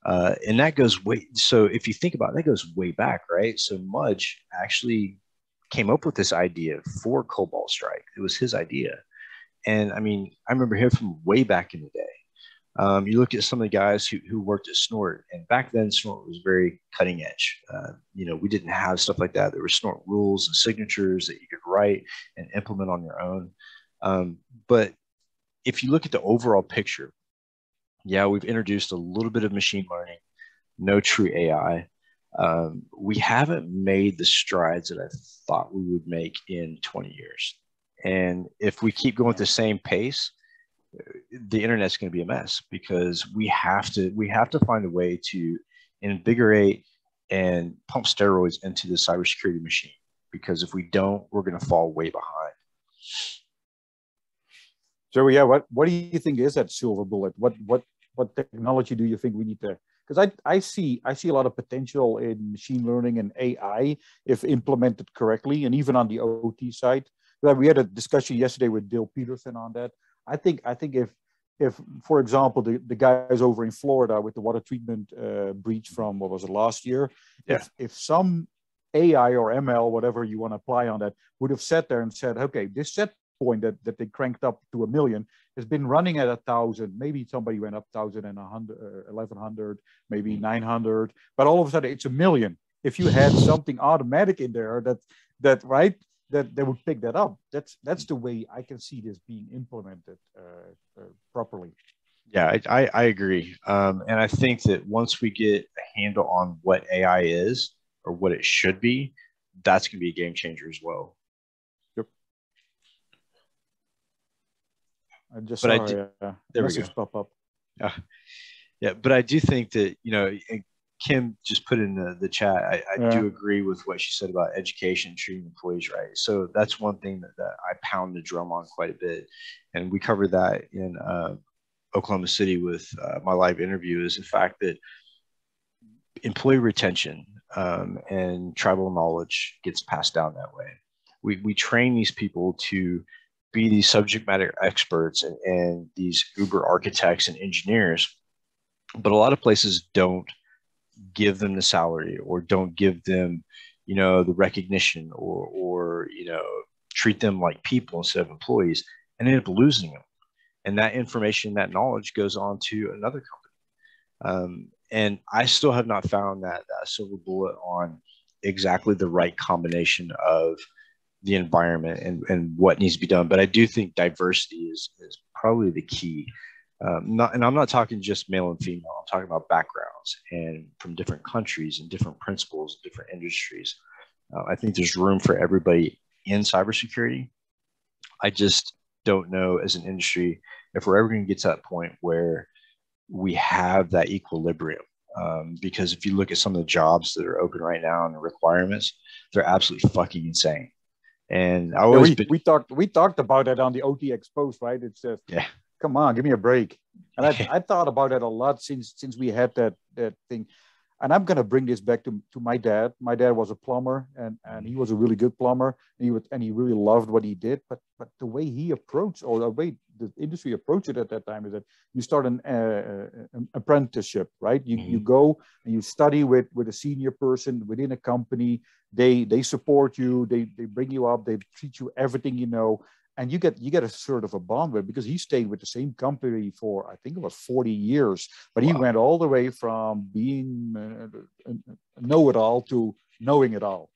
And that goes way, so if you think about it, that goes way back, right? So Mudge actually came up with this idea for Cobalt Strike. It was his idea. And I mean, I remember him from way back in the day. You look at some of the guys who worked at Snort, and back then Snort was very cutting edge. We didn't have stuff like that. There were Snort rules and signatures that you could write and implement on your own. But if you look at the overall picture, yeah, we've introduced a little bit of machine learning, no true AI. We haven't made the strides that I thought we would make in 20 years. And if we keep going at the same pace, the internet's going to be a mess because we have to find a way to invigorate and pump steroids into the cybersecurity machine. Because if we don't, we're going to fall way behind. So yeah, what do you think is that silver bullet? What technology do you think we need to? Because I see a lot of potential in machine learning and AI if implemented correctly, and even on the OT side. We had a discussion yesterday with Dale Peterson on that. I think if for example the guys over in Florida with the water treatment breach from what was it last year, if some AI or ML, whatever you want to apply on that, would have sat there and said, okay, this set point that they cranked up to 1 million has been running at 1,000. Maybe somebody went up 1,000 and 1,100, maybe 900, but all of a sudden it's 1 million. If you had something automatic in there that they would pick that up. That's the way I can see this being implemented properly. Yeah, I agree. And I think that once we get a handle on what AI is or what it should be, that's going to be a game changer as well. I just saw a message pop up. Yeah, but I do think that, Kim just put in the chat, I do agree with what she said about education, treating employees right. So that's one thing that I pound the drum on quite a bit. And we covered that in Oklahoma City with my live interview, is the fact that employee retention and tribal knowledge gets passed down that way. We train these people to be these subject matter experts and these Uber architects and engineers, but a lot of places don't give them the salary or don't give them, the recognition or treat them like people instead of employees, and end up losing them. And that information, that knowledge goes on to another company. And I still have not found that silver bullet on exactly the right combination of the environment and what needs to be done. But I do think diversity is probably the key. And I'm not talking just male and female. I'm talking about backgrounds and from different countries and different principles, different industries. I think there's room for everybody in cybersecurity. I just don't know as an industry if we're ever going to get to that point where we have that equilibrium. Because if you look at some of the jobs that are open right now and the requirements, they're absolutely fucking insane. And I always we talked about that on the OT Exposed, right? It's just, yeah, come on, give me a break. And I thought about that a lot since we had that thing. And I'm gonna bring this back to my dad. My dad was a plumber, and he was a really good plumber. And he really loved what he did. But the way he approached, or the way the industry approached it at that time, is that you start an apprenticeship, right? You go and you study with a senior person within a company. They support you. They bring you up. They teach you everything you know. And you get a sort of a bond with, because he stayed with the same company for, I think it was 40 years, but he went all the way from being a know-it-all to knowing it all.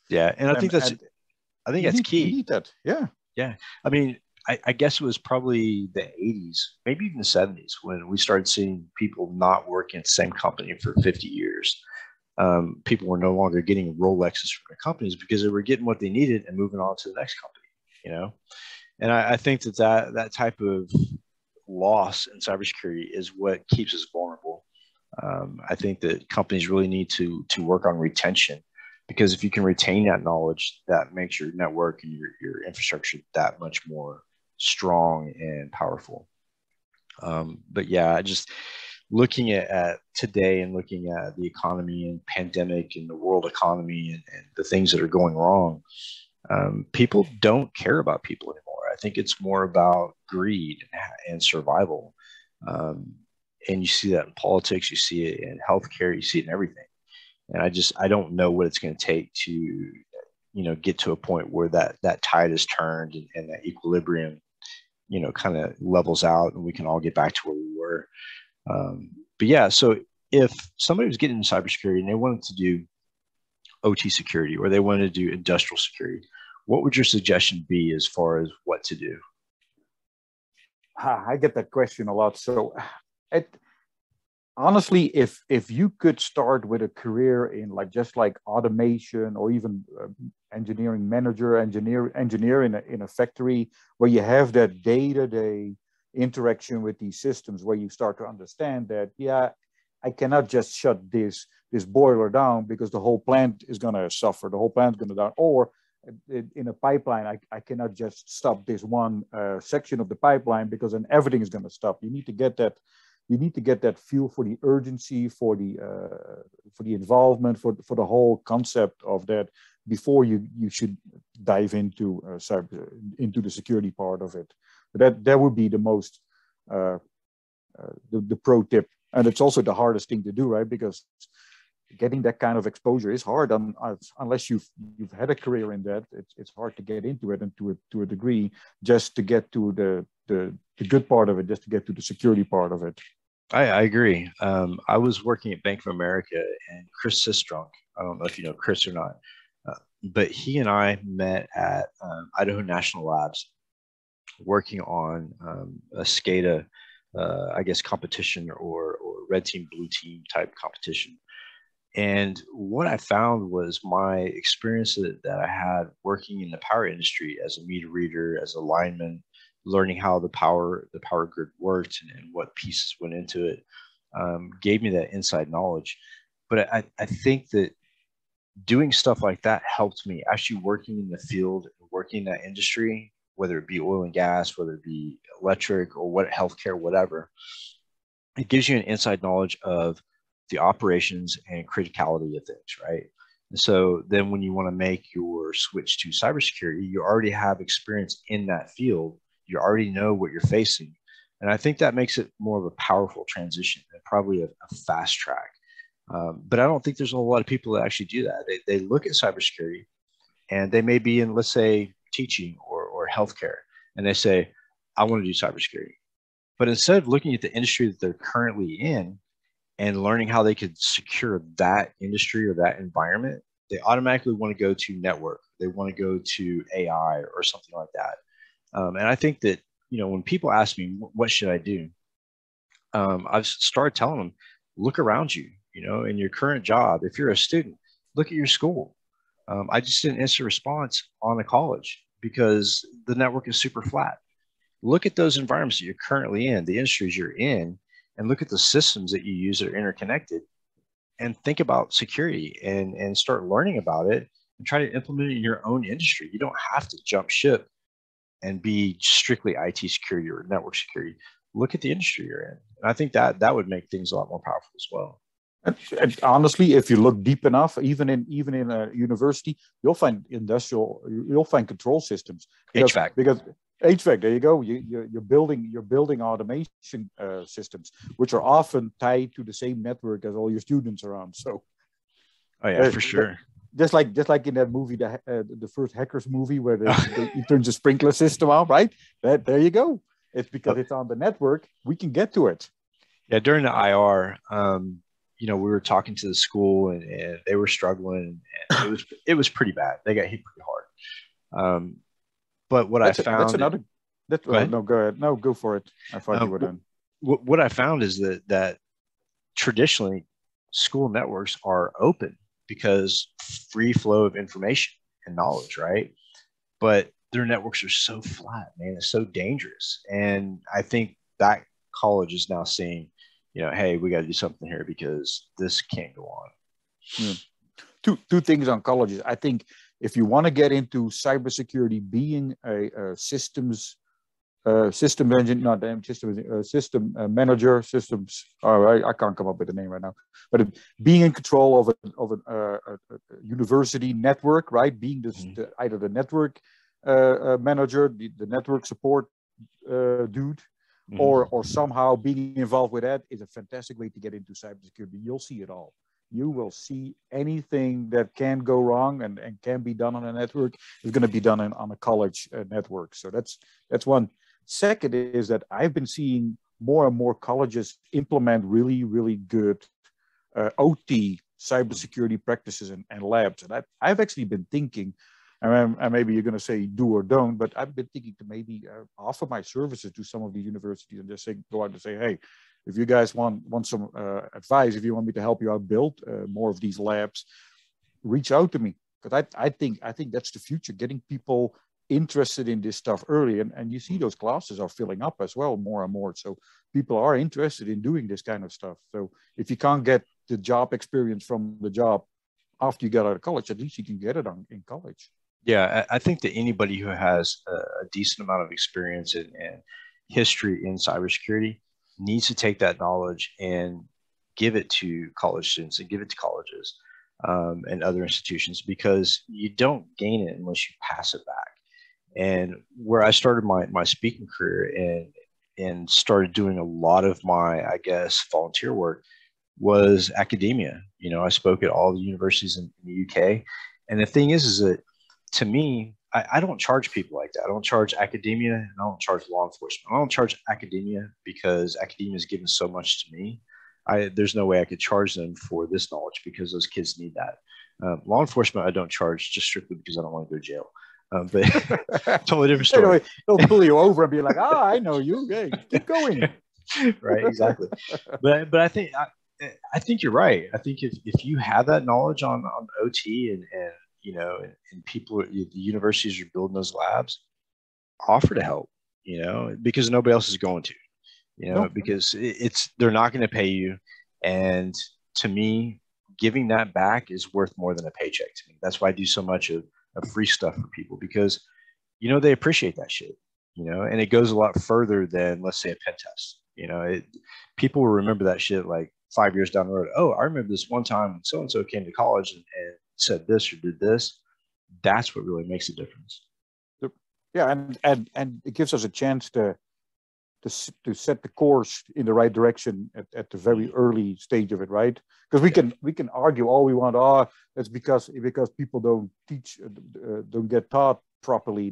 Yeah, and I think that's key. You need that, yeah. Yeah, I mean, I guess it was probably the 80s, maybe even the 70s, when we started seeing people not working at the same company for 50 years. People were no longer getting Rolexes from their companies because they were getting what they needed and moving on to the next company, you know? And I think that type of loss in cybersecurity is what keeps us vulnerable. I think that companies really need to work on retention, because if you can retain that knowledge, that makes your network and your infrastructure that much more strong and powerful. But yeah, just looking at today and looking at the economy and pandemic and the world economy and the things that are going wrong, people don't care about people anymore. I think it's more about greed and survival. And you see that in politics, you see it in healthcare, you see it in everything. And I don't know what it's going to take to, get to a point where that tide is turned and that equilibrium, kind of levels out and we can all get back to where we were. But yeah, so if somebody was getting into cybersecurity and they wanted to do OT security, or they wanted to do industrial security, what would your suggestion be as far as what to do? I get that question a lot. So honestly, if you could start with a career in just like automation, or even engineering manager, engineer in a factory, where you have that day-to-day interaction with these systems, where you start to understand that, yeah, I cannot just shut this boiler down because the whole plant is going to suffer, the whole plant is going to down. Or in a pipeline, I cannot just stop this one section of the pipeline, because then everything is going to stop. You need to get that feel for the urgency, for the involvement, for the whole concept of that, before you should dive into into the security part of it. But that would be the most the pro tip. And it's also the hardest thing to do, right? Because getting that kind of exposure is hard, unless you've had a career in that. It's hard to get into it, and to a degree, just to get to the good part of it, just to get to the security part of it. I agree. I was working at Bank of America, and Chris Sistrunk, I don't know if you know Chris or not, but he and I met at Idaho National Labs, working on a SCADA, I guess, competition, or red team, blue team type competition. And what I found was my experience that I had working in the power industry as a meter reader, as a lineman, learning how the power grid worked and what pieces went into it, gave me that inside knowledge. But I think that doing stuff like that helped me actually working in the field, working in that industry, whether it be oil and gas, whether it be electric or what healthcare, whatever. It gives you an inside knowledge of the operations and criticality of things, right? And so then when you want to make your switch to cybersecurity, you already have experience in that field. You already know what you're facing. And I think that makes it more of a powerful transition and probably a fast track. But I don't think there's a lot of people that actually do that. They look at cybersecurity and they may be in, let's say, teaching or healthcare, and they say, I want to do cybersecurity. But instead of looking at the industry that they're currently in and learning how they could secure that industry or that environment, they automatically want to go to network. They want to go to AI or something like that. And I think that, when people ask me, what should I do? I've started telling them, look around you, in your current job. If you're a student, look at your school. I just did an instant response on a college because the network is super flat. look at those environments that you're currently in, the industries you're in, and look at the systems that you use that are interconnected, and think about security and start learning about it and try to implement it in your own industry. You don't have to jump ship and be strictly IT security or network security. Look at the industry you're in. And I think that would make things a lot more powerful as well. And honestly, if you look deep enough, even in a university, you'll find control systems. Because HVAC, there you go. You're building automation systems, which are often tied to the same network as all your students are on. So, oh yeah, for sure. Just like in that movie, the first Hackers movie, where he turns the sprinkler system on, right? There you go. It's because it's on the network. We can get to it. Yeah, during the IR, we were talking to the school, and they were struggling, and it was pretty bad. They got hit pretty hard. But what I found, that's another. Go ahead. No, go ahead. No, go for it. I thought you were done. What I found is that traditionally school networks are open because free flow of information and knowledge, right? But their networks are so flat, man. It's so dangerous, and I think that college is now seeing, hey, we got to do something here because this can't go on. Yeah. Two things on colleges. I think if you want to get into cybersecurity, being a system manager, systems. All right, I can't come up with a name right now. But being in control of a university network, right? Being either the network manager, the network support dude, mm-hmm. or somehow being involved with that is a fantastic way to get into cybersecurity. You'll see it all. You will see anything that can go wrong and can be done on a network is going to be done on a college network. So that's one. Second is that I've been seeing more and more colleges implement really, really good OT cybersecurity practices and labs. And I've actually been thinking, and maybe you're going to say do or don't, but I've been thinking to maybe offer my services to some of these universities and just go out and say, hey, if you guys want some advice, if you want me to help you out build more of these labs, reach out to me. Because I think that's the future, getting people interested in this stuff early. And you see those classes are filling up as well more and more. So people are interested in doing this kind of stuff. So if you can't get the job experience from the job after you get out of college, at least you can get it in college. Yeah, I think that anybody who has a decent amount of experience and history in cybersecurity needs to take that knowledge and give it to college students and give it to colleges and other institutions, because you don't gain it unless you pass it back. And where I started my speaking career and started doing a lot of my, I guess, volunteer work was academia. I spoke at all the universities in the UK. And the thing is that to me, I don't charge people like that. I don't charge academia, and I don't charge law enforcement. I don't charge academia because academia is given so much to me. There's no way I could charge them for this knowledge because those kids need that. Law enforcement, I don't charge just strictly because I don't want to go to jail. But totally different story. Anyway, they'll pull you over and be like, I know you. Hey, keep going. Right, exactly. But I think you're right. I think if you have that knowledge on OT and people at the universities are building those labs, offer to help, because nobody else is going to, because they're not going to pay you. And to me, giving that back is worth more than a paycheck to me. That's why I do so much of free stuff for people, because, they appreciate that shit, and it goes a lot further than, let's say, a pen test. People will remember that shit like 5 years down the road. Oh, I remember this one time when so-and-so came to college and said this or did this. That's what really makes a difference. Yeah, and it gives us a chance to set the course in the right direction at the very early stage of it, right? Because we can argue all we want. Oh, that's because people don't teach, don't get taught properly.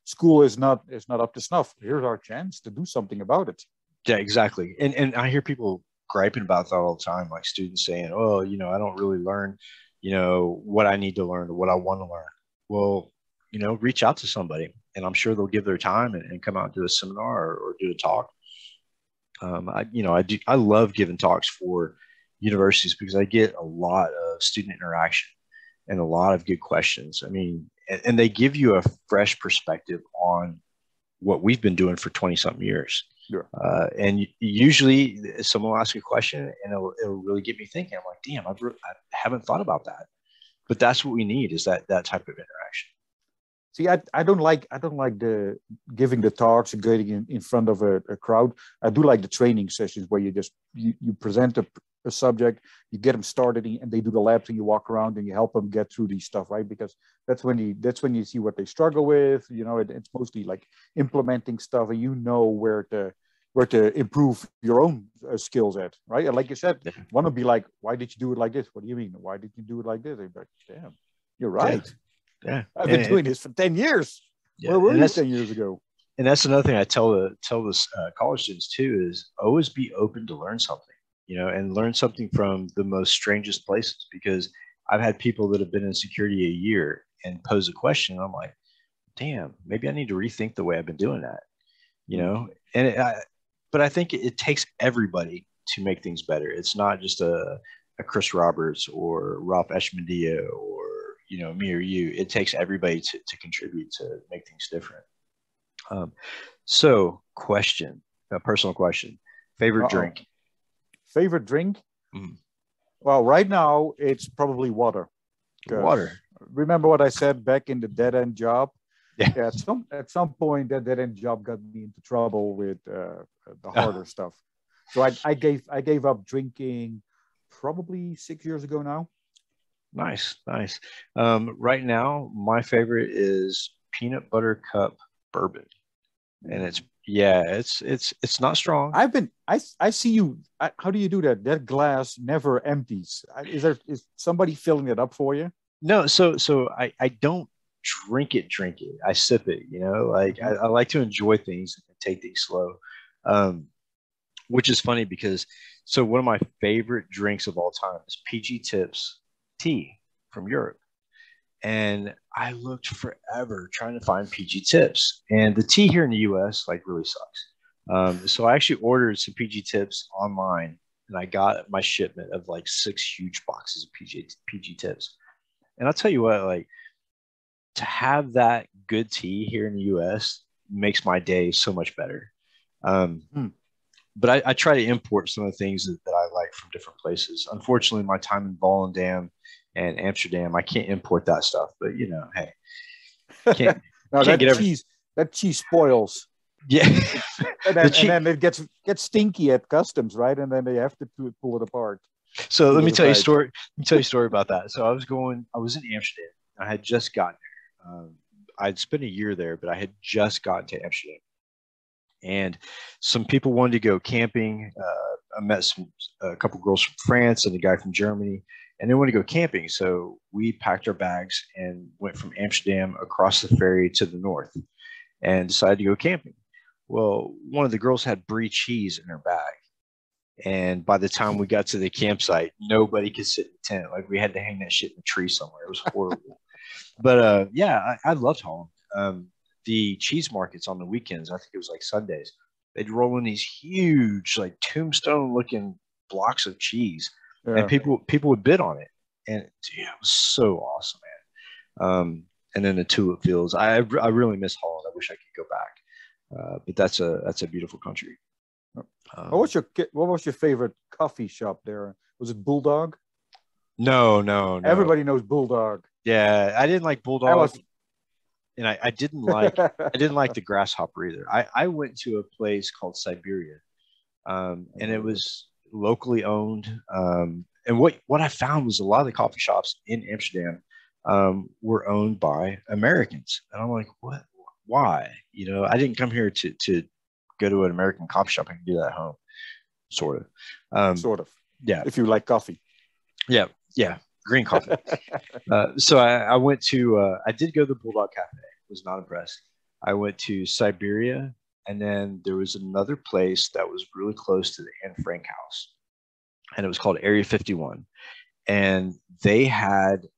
School is not up to snuff. Here's our chance to do something about it. Yeah, exactly. And I hear people griping about that all the time, like students saying, "Oh, I don't really learn, what I need to learn or what I want to learn." Well, reach out to somebody, and I'm sure they'll give their time and come out and do a seminar or do a talk. I love giving talks for universities because I get a lot of student interaction and a lot of good questions. I mean, and they give you a fresh perspective on what we've been doing for 20 something years. Sure. And usually someone will ask a question and it'll really get me thinking. I'm like, damn, I haven't thought about that. But that's what we need, is that type of interaction. See, I don't like the giving the talks and getting in front of a crowd. I do like the training sessions where you present a subject, you get them started, and they do the labs, and you walk around and you help them get through these stuff, right? Because that's when you see what they struggle with. It's mostly like implementing stuff, and you know where to improve your own skills at, right? And like you said, one would be like, why did you do it like this? What do you mean? Why did you do it like this? They'd be like, damn, you're right. Yeah. I've been doing this for 10 years. Yeah. Where were you 10 years ago? And that's another thing I tell the college students too, is always be open to learn something, and learn something from the most strangest places, because I've had people that have been in security a year and pose a question. And I'm like, damn, maybe I need to rethink the way I've been doing that, but I think it takes everybody to make things better. It's not just a Chris Roberts or Ralph Eshmandia or, me or you. It takes everybody to contribute to make things different. So a personal question, favorite drink? Favorite drink? Mm-hmm. Well, right now it's probably water. Water. Remember what I said back in the dead end job? Yeah. At some point that dead end job got me into trouble with the harder stuff. So I gave up drinking probably 6 years ago now. Nice. Right now, my favorite is peanut butter cup bourbon, and it's not strong. I see you. How do you do that? That glass never empties. Is somebody filling it up for you? No. So I don't drink it. I sip it. Like I like to enjoy things and take things slow. Which is funny because one of my favorite drinks of all time is PG Tips tea from Europe. And I looked forever trying to find PG Tips, and the tea here in the US really sucks. So I actually ordered some PG Tips online, and I got my shipment of 6 huge boxes of PG Tips. And I'll tell you what, to have that good tea here in the US makes my day so much better. But I try to import some of the things that I like from different places. Unfortunately, my time in Volendam and Amsterdam, I can't import that stuff. But hey, can't that cheese spoils. Yeah, and then it gets stinky at customs, right? And then they have to pull it apart. So let me tell you a story. Let me tell you a story about that. So I was in Amsterdam. I had just gotten there. I'd spent a year there, but I had just gotten to Amsterdam. And some people wanted to go camping. I met a couple girls from France and a guy from Germany, and they wanted to go camping. So we packed our bags and went from Amsterdam across the ferry to the north and decided to go camping. Well, one of the girls had brie cheese in her bag. And by the time we got to the campsite, nobody could sit in the tent. We had to hang that shit in a tree somewhere. It was horrible. But I loved Holland. The cheese markets on the weekends, I think it was Sundays, they'd roll in these huge, tombstone looking blocks of cheese. Yeah. And people would bid on it. And it was so awesome, man. And then the tulip fields. I really miss Holland. I wish I could go back. But that's a beautiful country. What was your favorite coffee shop there? Was it Bulldog? No. Everybody knows Bulldog. Yeah, I didn't like Bulldog. And I didn't like the grasshopper either. I went to a place called Cyberia, and it was locally owned. And what I found was a lot of the coffee shops in Amsterdam were owned by Americans, and I'm like, what? Why? I didn't come here to go to an American coffee shop. I can do that at home, sort of. Sort of. Yeah. If you like coffee. Yeah. Green coffee. So I went to, I did go to the Bulldog Cafe. Was not impressed. I went to Siberia, and then there was another place that was really close to the Anne Frank house, and it was called Area 51. And they had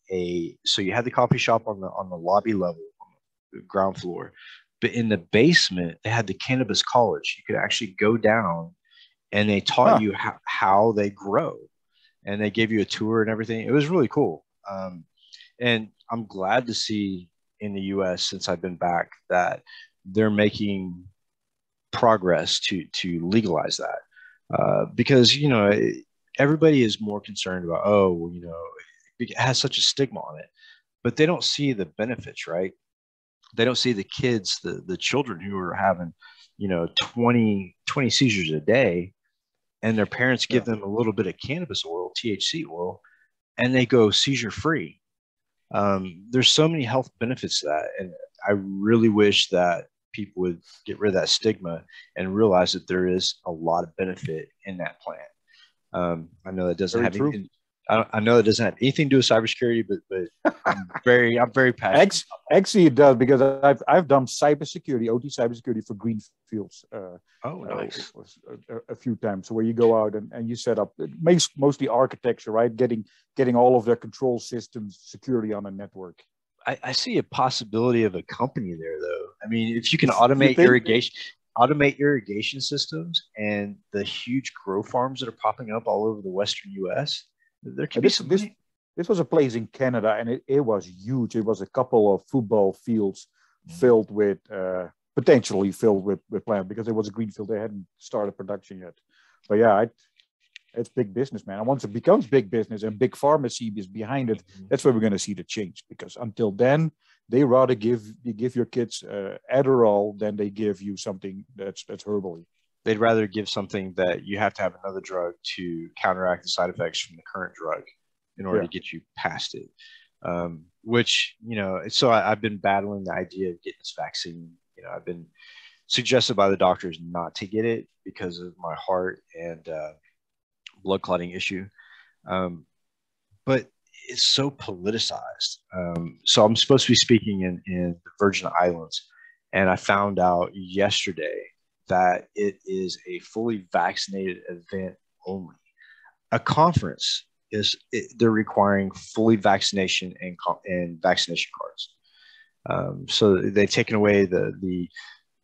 so you had the coffee shop on the lobby level, on the ground floor, but in the basement they had the cannabis college. You could actually go down, and they taught you how they grow. And they gave you a tour and everything. It was really cool. And I'm glad to see in the US, since I've been back, that they're making progress to legalize that, because everybody is more concerned about, oh, well, it has such a stigma on it, but they don't see the benefits, right? They don't see the kids, the children who are having 20 seizures a day, and their parents give them a little bit of cannabis oil, THC oil, and they go seizure free. There's so many health benefits to that, and I really wish that people would get rid of that stigma and realize that there is a lot of benefit in that plant. I know that doesn't have anything. I know it doesn't have anything to do with cybersecurity, but I'm very passionate. Actually, it does, because I've done cybersecurity, OT cybersecurity for greenfields. Nice. A few times. So where you go out and you set up, it makes mostly architecture, right? Getting all of their control systems, security on a network. I see a possibility of a company there, though. I mean, if you can automate irrigation systems and the huge grow farms that are popping up all over the Western U.S., there could be some money. This was a place in Canada, and it was huge. It was a couple of football fields filled with, potentially filled with plant, because it was a greenfield. They hadn't started production yet. But yeah, it's big business, man. And once it becomes big business and big pharmacy is behind it, that's where we're going to see the change. Because until then, they rather give your kids Adderall than they give you something that's herbally. They'd rather give something that you have to have another drug to counteract the side effects from the current drug in order to get you past it. Which, so I've been battling the idea of getting this vaccine. I've been suggested by the doctors not to get it because of my heart and blood clotting issue. But it's so politicized. So I'm supposed to be speaking in the Virgin Islands, and I found out yesterday that it is a fully vaccinated event only. A conference they're requiring fully vaccination and vaccination cards. So they've taken away the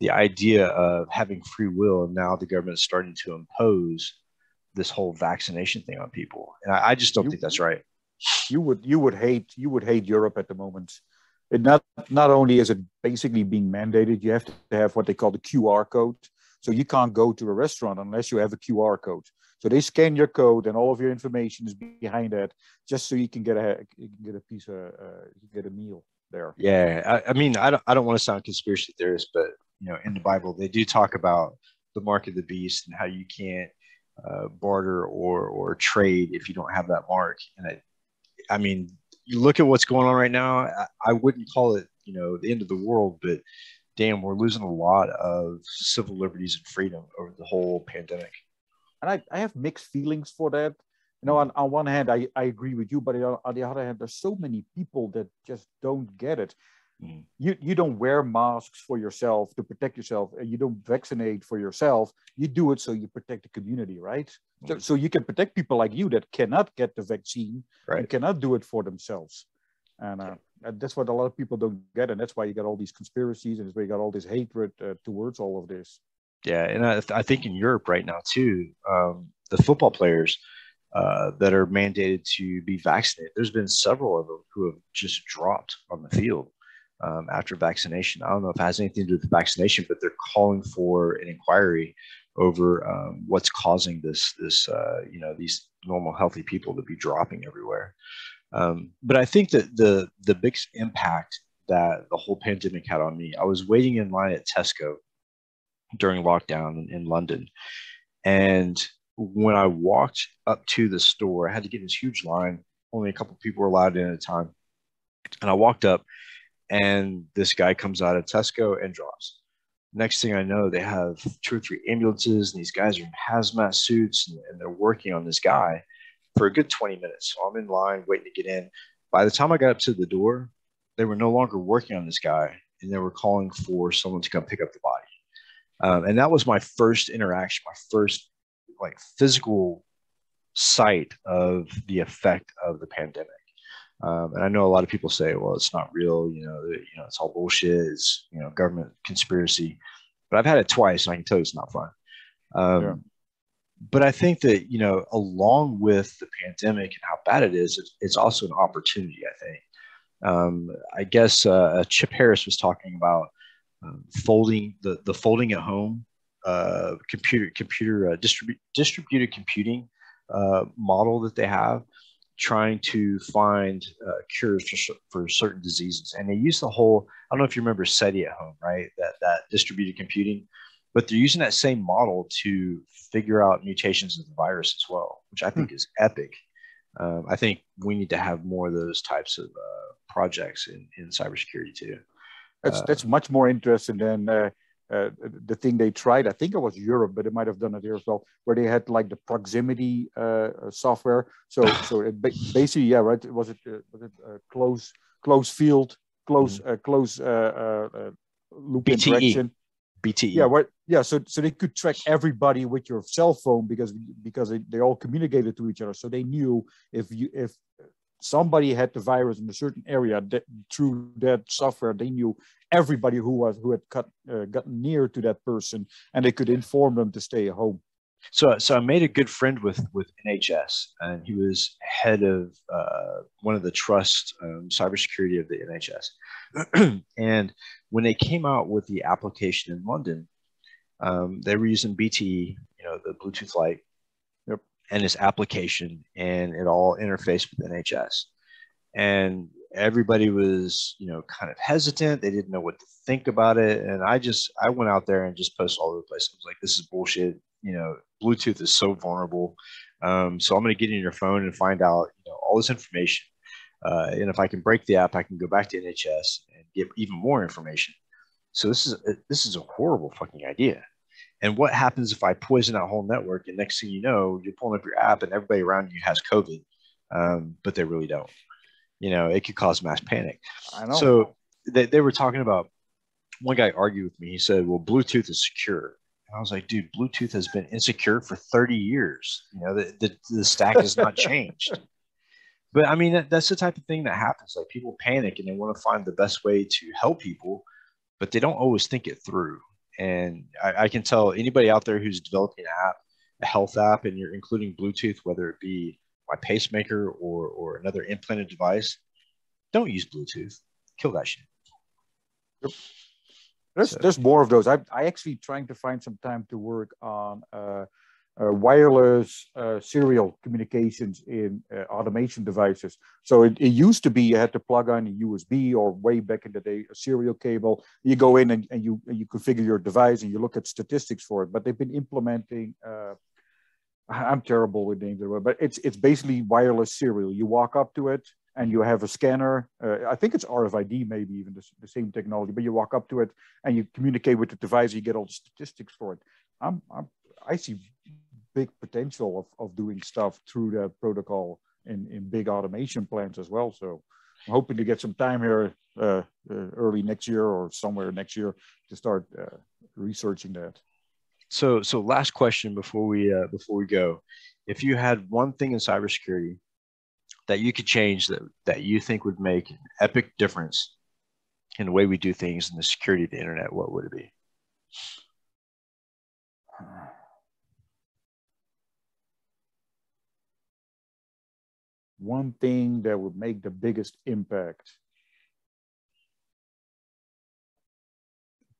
idea of having free will, and now the government's starting to impose this whole vaccination thing on people, and I just don't think that's right. You would hate Europe at the moment. It not only is it basically being mandated, you have to have what they call the QR code. So you can't go to a restaurant unless you have a QR code. So they scan your code, and all of your information is behind that, just so you can get a piece of get a meal there. Yeah, I mean, I don't want to sound conspiracy theorist, but in the Bible they do talk about the mark of the beast and how you can't barter or trade if you don't have that mark. And I mean, you look at what's going on right now. I wouldn't call it the end of the world, but damn, we're losing a lot of civil liberties and freedom over the whole pandemic. And I have mixed feelings for that. On one hand, I agree with you, but on the other hand, there's so many people that just don't get it. You don't wear masks for yourself to protect yourself, and you don't vaccinate for yourself. You do it so you protect the community, right? So you can protect people like you that cannot get the vaccine, and cannot do it for themselves. And that's what a lot of people don't get, and that's why you got all these conspiracies, and that's why you got all this hatred towards all of this. Yeah, and I think in Europe right now too, the football players that are mandated to be vaccinated, there's been several of them who have just dropped on the field after vaccination. I don't know if it has anything to do with the vaccination, but they're calling for an inquiry over what's causing these normal healthy people to be dropping everywhere. But I think that the biggest impact that the whole pandemic had on me, I was waiting in line at Tesco during lockdown in London. And when I walked up to the store, I had to get in this huge line. Only a couple of people were allowed in at a time. And I walked up, and this guy comes out of Tesco and drops. Next thing I know, they have 2 or 3 ambulances, and these guys are in hazmat suits, and they're working on this guy for a good 20 minutes. So I'm in line waiting to get in. By the time I got up to the door, they were no longer working on this guy, and they were calling for someone to come pick up the body. And that was my first interaction, my first physical sight of the effect of the pandemic. And I know a lot of people say, well, it's not real, it's all bullshit, it's government conspiracy. But I've had it twice, and I can tell you it's not fun. But I think that along with the pandemic and how bad it is, it's also an opportunity. I think I guess Chip Harris was talking about folding the folding at home distributed computing model that they have, trying to find cures for certain diseases. And they use the whole, I don't know if you remember SETI at home, right? That distributed computing, but they're using that same model to figure out mutations of the virus as well, which I think is epic. I think we need to have more of those types of projects in cybersecurity too. That's much more interesting than the thing they tried. I think it was Europe, but they might have done it here as well, where they had like the proximity software. So it basically, yeah, right. Was it close field, close loop BTE. interaction? BTE. Yeah, so they could track everybody with your cell phone because they all communicated to each other. So they knew if somebody had the virus in a certain area, through that software, they knew everybody who had gotten near to that person, and they could inform them to stay at home. So I made a good friend with NHS, and he was head of one of the trust cybersecurity of the NHS. And when they came out with the application in London, they were using BTE, the Bluetooth Light, yep, and this application, and it all interfaced with NHS. And everybody was, kind of hesitant. They didn't know what to think about it. And I went out there and just posted all over the place. I was like, this is bullshit. Bluetooth is so vulnerable. So I'm going to get in your phone and find out, all this information. And if I can break the app, I can go back to NHS and get even more information. So this is a horrible fucking idea. And what happens if I poison that whole network? And next thing you know, you're pulling up your app and everybody around you has COVID, but they really don't. It could cause mass panic. I know. So they were talking about, one guy argued with me. He said, well, Bluetooth is secure. And I was like, dude, Bluetooth has been insecure for 30 years. The stack has not changed. But I mean, that's the type of thing that happens. Like, people panic and they want to find the best way to help people, but they don't always think it through. And I can tell anybody out there who's developing an app, a health app, and you're including Bluetooth, whether it be my pacemaker or another implanted device, don't use Bluetooth. Kill that shit. Yep. There's more of those. I actually trying to find some time to work on wireless serial communications in automation devices. So it used to be you had to plug on a USB, or way back in the day, a serial cable. You go in and you configure your device and you look at statistics for it. But they've been implementing, I'm terrible with names, but it's basically wireless serial. You walk up to it and you have a scanner. I think it's RFID, maybe even the same technology, but you walk up to it and you communicate with the device, you get all the statistics for it. I see big potential of doing stuff through that protocol in big automation plants as well. So I'm hoping to get some time here early next year or somewhere next year to start researching that. So last question before we go, if you had one thing in cybersecurity that you could change that you think would make an epic difference in the way we do things in the security of the internet, what would it be? One thing that would make the biggest impact,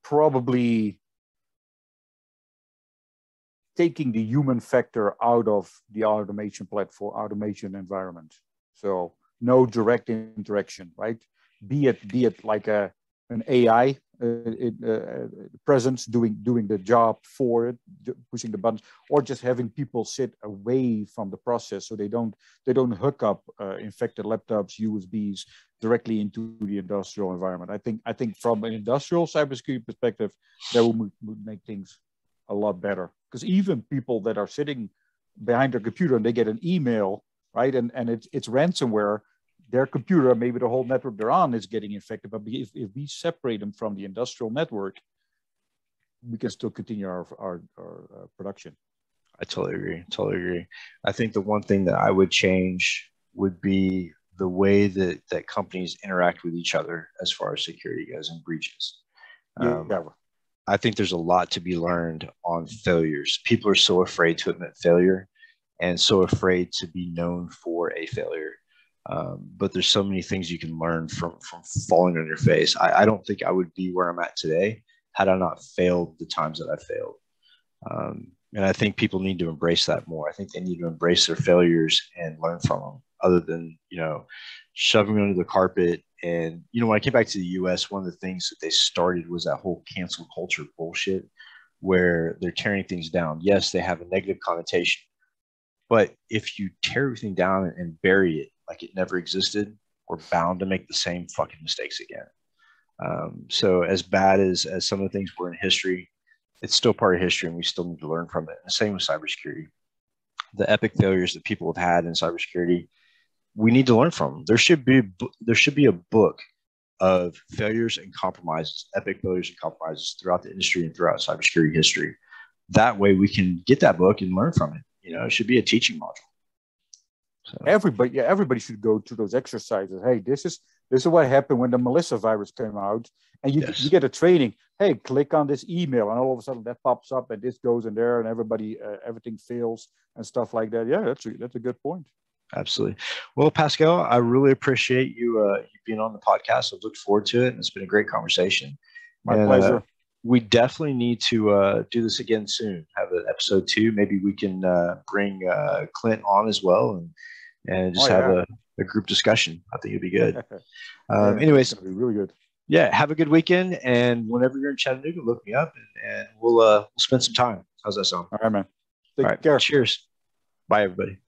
probably taking the human factor out of the automation platform, automation environment. So no direct interaction, right? Be it like an AI presence doing the job for it, pushing the buttons, or just having people sit away from the process so they don't hook up infected laptops, USBs directly into the industrial environment. I think from an industrial cybersecurity perspective, that would make things a lot better. Because even people that are sitting behind their computer and they get an email, right, and it's ransomware, their computer, maybe the whole network they're on is getting infected. But if we separate them from the industrial network, we can still continue our production. I totally agree. I think the one thing that I would change would be the way that companies interact with each other as far as security goes and breaches. I think there's a lot to be learned on failures. People are so afraid to admit failure and so afraid to be known for a failure. But there's so many things you can learn from falling on your face. I don't think I would be where I'm at today had I not failed the times that I failed. And I think people need to embrace that more. I think they need to embrace their failures and learn from them, other than, shoving them under the carpet. And, when I came back to the US, one of the things that they started was that whole cancel culture bullshit where they're tearing things down. Yes, they have a negative connotation, but if you tear everything down and bury it like it never existed, we're bound to make the same fucking mistakes again. So as bad as some of the things were in history, it's still part of history, and we still need to learn from it. And the same with cybersecurity. The epic failures that people have had in cybersecurity, we need to learn from them. There should be a book of failures and compromises, epic failures and compromises throughout the industry and throughout cybersecurity history. That way we can get that book and learn from it. It should be a teaching module. So. Everybody should go to those exercises. Hey, this is what happened when the Melissa virus came out, and you get a training. Hey, click on this email, and all of a sudden that pops up, and this goes in there, and everything fails and stuff like that. Yeah, that's a good point. Absolutely. Well, Pascal, I really appreciate you being on the podcast. I've looked forward to it, and it's been a great conversation. My pleasure. We definitely need to do this again soon. Have an episode 2. Maybe we can bring Clint on as well, and just have a group discussion. I think it'd be good. Anyways, be really good. Yeah, have a good weekend, and whenever you're in Chattanooga, look me up, and we'll spend some time. How's that sound? All right, man. Take care. Cheers. Bye, everybody.